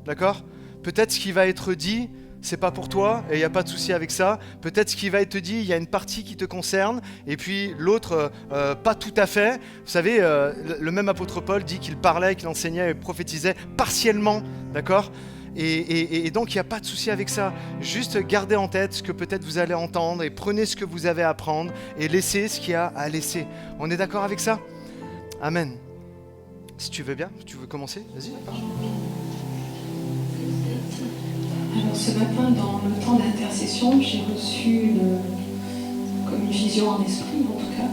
D'accord ? Peut-être ce qui va être dit, c'est pas pour toi, et il n'y a pas de souci avec ça. Peut-être ce qui va être dit, il y a une partie qui te concerne, et puis l'autre, pas tout à fait. Vous savez, le même apôtre Paul dit qu'il parlait, qu'il enseignait et prophétisait partiellement. D'accord ? Et donc, il n'y a pas de souci avec ça. Juste gardez en tête ce que peut-être vous allez entendre, et prenez ce que vous avez à prendre, et laissez ce qu'il y a à laisser. On est d'accord avec ça ? Amen. Si tu veux bien, tu veux commencer ? Vas-y. Alors ce matin, dans le temps d'intercession, j'ai reçu comme une vision en esprit, en tout cas.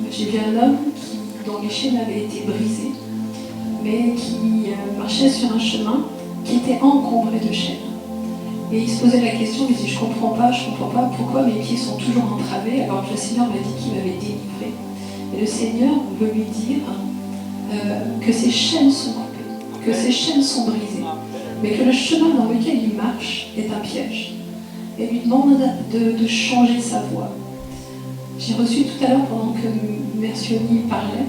J'ai vu un homme dont les chaînes avaient été brisées, mais qui marchait sur un chemin qui était encombré de chaînes. Et il se posait la question, il disait, je comprends pas pourquoi mes pieds sont toujours entravés alors que le Seigneur m'a dit qu'il m'avait délivré. Et le Seigneur veut lui dire que ses chaînes sont coupées, que ses chaînes sont brisées, mais que le chemin dans lequel il marche est un piège. Et lui demande de changer sa voie. J'ai reçu tout à l'heure, pendant que Mère Sioni parlait,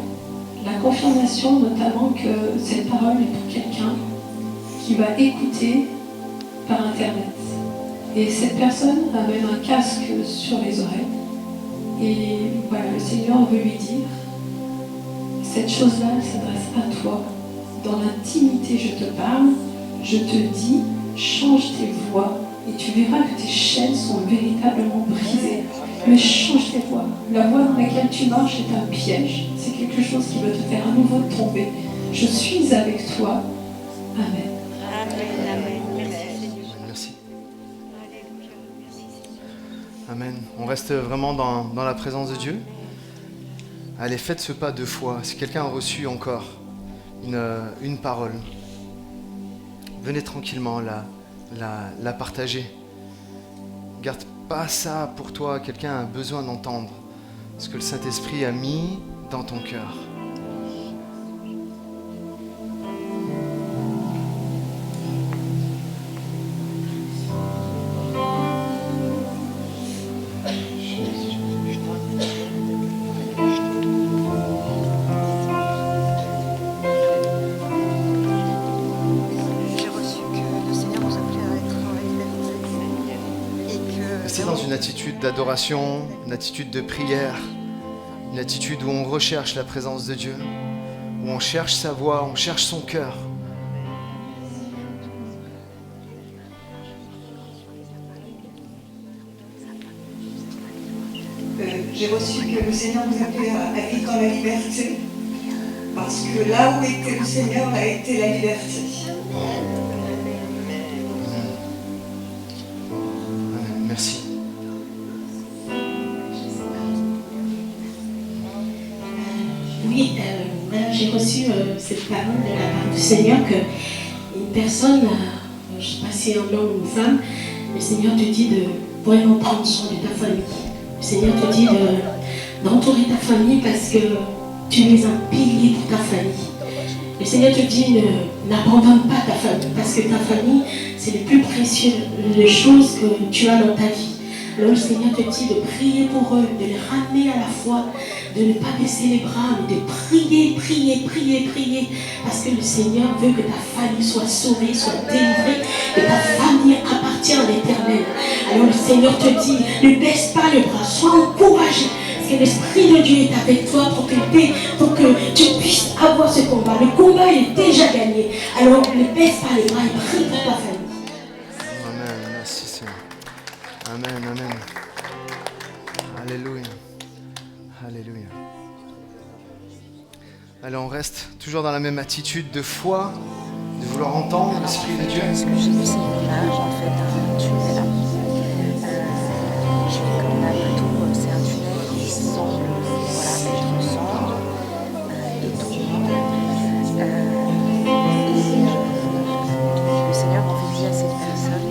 la confirmation notamment que cette parole est pour quelqu'un qui va écouter par Internet. Et cette personne a même un casque sur les oreilles. Et voilà, le Seigneur veut lui dire, cette chose-là, elle s'adresse à toi. Dans l'intimité, je te parle, je te dis, change tes voies et tu verras que tes chaînes sont véritablement brisées. Mais change tes voies. La voie dans laquelle tu marches est un piège. C'est quelque chose qui va te faire à nouveau tomber. Je suis avec toi. Amen. Merci. Amen. On reste vraiment dans la présence de Dieu. Allez, faites ce pas de foi. Si quelqu'un a reçu encore une parole, venez tranquillement la partager. Garde pas ça pour toi. Quelqu'un a besoin d'entendre ce que le Saint-Esprit a mis dans ton cœur. Attitude d'adoration, une attitude de prière, une attitude où on recherche la présence de Dieu, où on cherche sa voix, on cherche son cœur. J'ai reçu que le Seigneur vous appelait à vivre dans la liberté, parce que là où était le Seigneur a été la liberté. Merci. Oui, j'ai reçu cette parole de la part du Seigneur qu'une personne, je ne sais pas si c'est un homme ou une femme, le Seigneur te dit de vraiment prendre soin de ta famille. Le Seigneur te dit d'entourer ta famille parce que tu es un pilier pour ta famille. Le Seigneur te dit n'abandonne pas ta famille parce que ta famille, c'est les plus précieuses choses que tu as dans ta vie. Alors le Seigneur te dit de prier pour eux, de les ramener à la foi, de ne pas baisser les bras, mais de prier, parce que le Seigneur veut que ta famille soit sauvée, soit délivrée, que ta famille appartient à l'Éternel. Alors le Seigneur te dit, ne baisse pas les bras, sois encouragé, parce que l'Esprit de Dieu est avec toi pour t'aider, pour que tu puisses avoir ce combat. Le combat est déjà gagné, alors ne baisse pas les bras et prie pour ta famille. Amen, merci Seigneur. Amen, amen. Alléluia. Alléluia. Allez, on reste toujours dans la même attitude de foi, de vouloir entendre l'Esprit de Dieu. Ce que j'ai vu, c'est une image en fait d'un tunnel. J'ai vu comme un bateau, c'est un tunnel qui semble être sombre et tournant. Le Seigneur m'avait dit à cette personne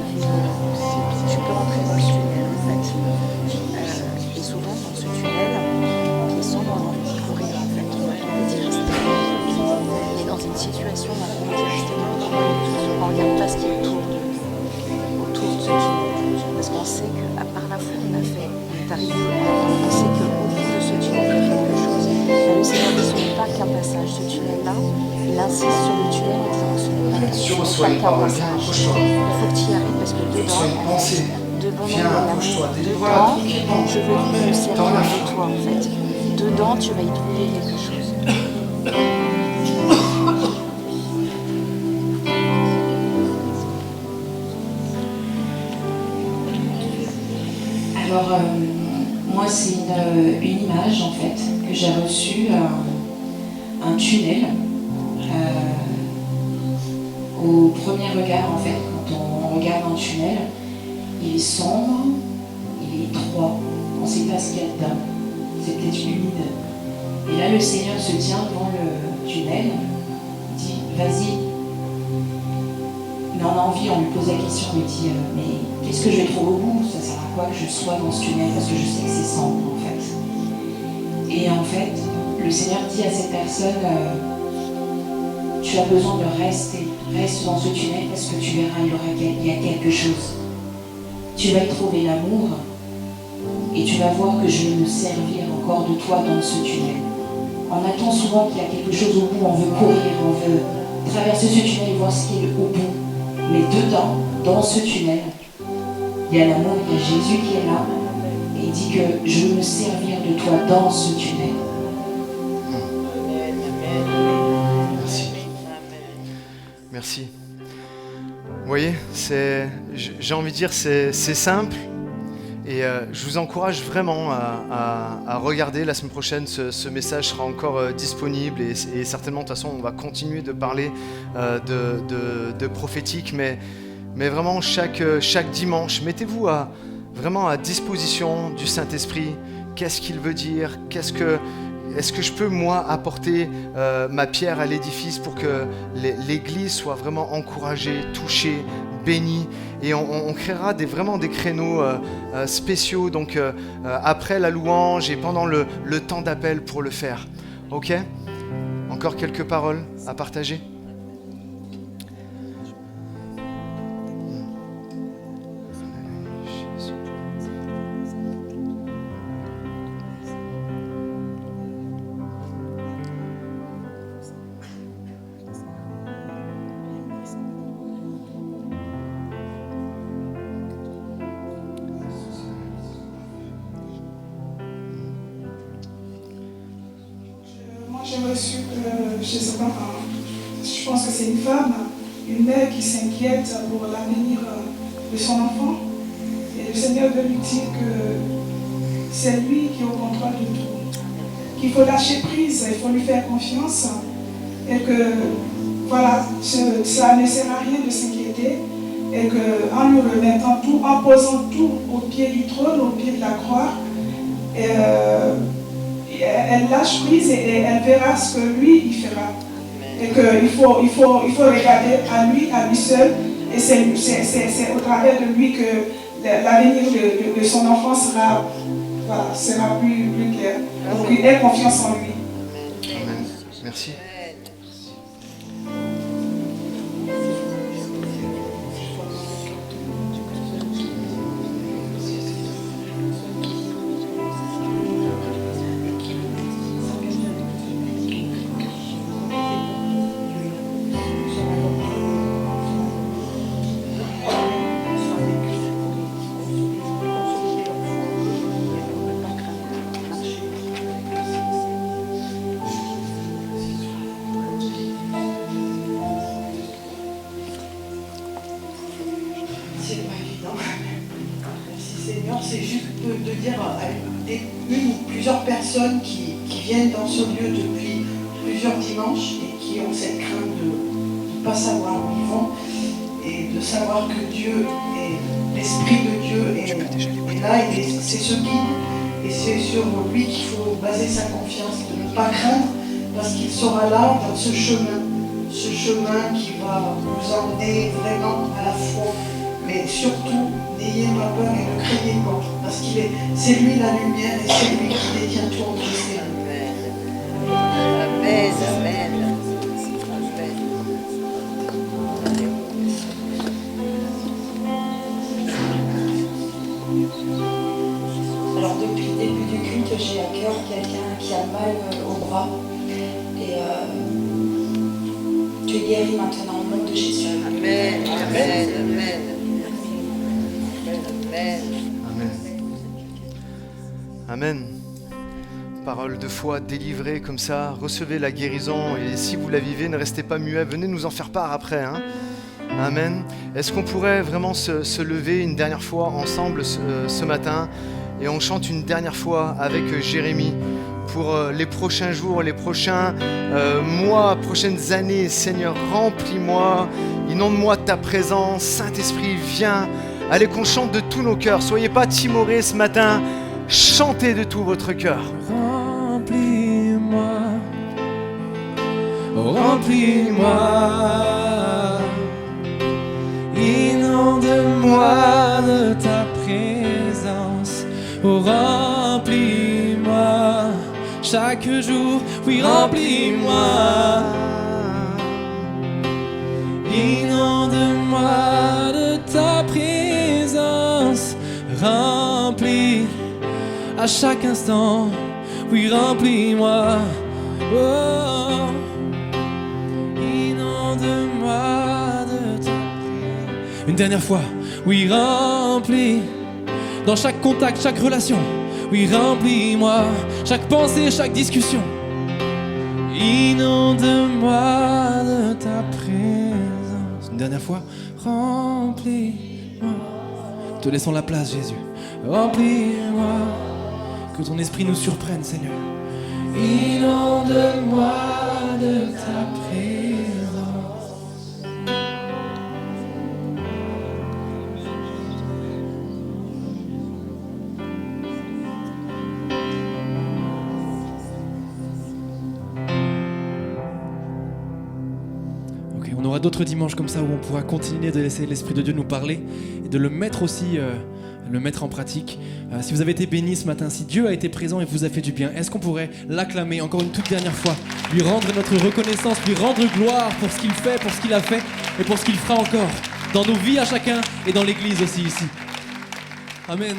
tu peux rentrer dans ce tunnel en fait. Et souvent dans ce tunnel, qui est sombre, on a envie de courir en fait, on a envie d'y rester. On est dans une situation où on a envie d'y rester longtemps. On ne regarde pas ce qui est autour de ce tunnel. Parce qu'on sait qu'à part la foi qu'on a fait, on est arrivé au bout. On sait qu'au bout de ce tunnel, il y a quelque chose. Mais le Seigneur dit ce n'est pas qu'un passage, ce tunnel-là. Il insiste sur le tunnel en disant ce n'est pas qu'un passage. Il faut que tu y arrives parce que devant, je veux vivre le Seigneur avec toi en fait. Dedans, tu vas y trouver quelque chose. Alors, moi, c'est une image, en fait, que j'ai reçue, un tunnel. Au premier regard, en fait, quand on regarde un tunnel, il est sombre, il est étroit, on ne sait pas ce qu'il y a dedans, c'est peut-être humide. Et là, le Seigneur se tient devant le tunnel, il dit, vas-y. Mais on a envie, on lui pose la question, on lui dit, mais qu'est-ce que je vais trouver au bout? Ça sert à quoi que je sois dans ce tunnel? Parce que je sais que c'est sombre, en fait. Et en fait, le Seigneur dit à cette personne, tu as besoin de rester. Reste dans ce tunnel parce que tu verras, il y a quelque chose. Tu vas y trouver l'amour et tu vas voir que je vais me servir encore de toi dans ce tunnel. On attend souvent qu'il y a quelque chose au bout, on veut courir, on veut traverser ce tunnel et voir ce qui est au bout. Mais dedans, dans ce tunnel, il y a l'amour, il y a Jésus qui est là. Et et dis que je veux me servir de toi dans ce tunnel. Merci. Merci. Vous voyez, j'ai envie de dire, c'est simple. Et je vous encourage vraiment à regarder la semaine prochaine. Ce message sera encore disponible et certainement, de toute façon, on va continuer de parler de prophétique. Mais vraiment, chaque dimanche, mettez-vous vraiment à disposition du Saint-Esprit. Qu'est-ce qu'il veut dire? Est-ce que je peux, moi, apporter ma pierre à l'édifice pour que l'Église soit vraiment encouragée, touchée, bénie? Et on créera vraiment des créneaux spéciaux, donc après la louange et pendant le temps d'appel pour le faire. Ok? Encore quelques paroles à partager? J'ai reçu, je sais pas, je pense que c'est une femme, une mère qui s'inquiète pour l'avenir de son enfant. Et le Seigneur veut lui dire que c'est lui qui est au contrôle de tout. Qu'il faut lâcher prise, il faut lui faire confiance. Et que, voilà, ça ne sert à rien de s'inquiéter. Et qu'en lui remettant tout, en posant tout au pied du trône, au pied de la croix, elle lâche prise et elle verra ce que lui, il fera. Et qu'il faut regarder à lui seul. Et c'est au travers de lui que l'avenir de son enfant sera plus clair. Donc il ait confiance en lui. Amen. Merci. C'est juste de dire à une ou plusieurs personnes qui viennent dans ce lieu depuis plusieurs dimanches et qui ont cette crainte de ne pas savoir où ils vont et de savoir que Dieu est l'Esprit de Dieu est là et c'est ce guide et c'est sur lui qu'il faut baser sa confiance, de ne pas craindre parce qu'il sera là dans ce chemin qui va nous emmener vraiment à la foi. Mais surtout, n'ayez pas peur et ne craignez pas, parce c'est lui la lumière et c'est lui qui détient tout en Christ. Amen, amen. Alors depuis le début du culte, j'ai à cœur quelqu'un qui a mal au bras. Et tu es guéri maintenant au nom de Jésus. Amen, amen, amen. Amen. Amen. Parole de foi délivrée comme ça, recevez la guérison et si vous la vivez, ne restez pas muet, venez nous en faire part après. Hein. Amen. Est-ce qu'on pourrait vraiment se lever une dernière fois ensemble ce matin et on chante une dernière fois avec Jérémie pour les prochains jours, les prochains mois, prochaines années. Seigneur, remplis-moi, inonde-moi de ta présence. Saint-Esprit, viens. Allez, qu'on chante de tous nos cœurs. Soyez pas timorés ce matin. Chantez de tout votre cœur. Remplis-moi, remplis-moi, inonde-moi de ta présence. Oh, remplis-moi chaque jour, oui, remplis-moi. Inonde-moi de ta présence, remplis à chaque instant, oui, remplis-moi. Oh, inonde-moi de ta présence. Une dernière fois, oui, remplis dans chaque contact, chaque relation. Oui, remplis-moi. Chaque pensée, chaque discussion. Inonde-moi de ta présence. Une dernière fois. Remplis-moi. Te laissons la place, Jésus. Remplis-moi. Que ton esprit nous surprenne, Seigneur. Inonde-moi de ta présence. Ok, on aura d'autres dimanches comme ça où on pourra continuer de laisser l'Esprit de Dieu nous parler et de le mettre aussi... le mettre en pratique. Si vous avez été bénis ce matin, si Dieu a été présent et vous a fait du bien, est-ce qu'on pourrait l'acclamer encore une toute dernière fois, lui rendre notre reconnaissance, lui rendre gloire pour ce qu'il fait, pour ce qu'il a fait et pour ce qu'il fera encore dans nos vies à chacun et dans l'église aussi ici. Amen.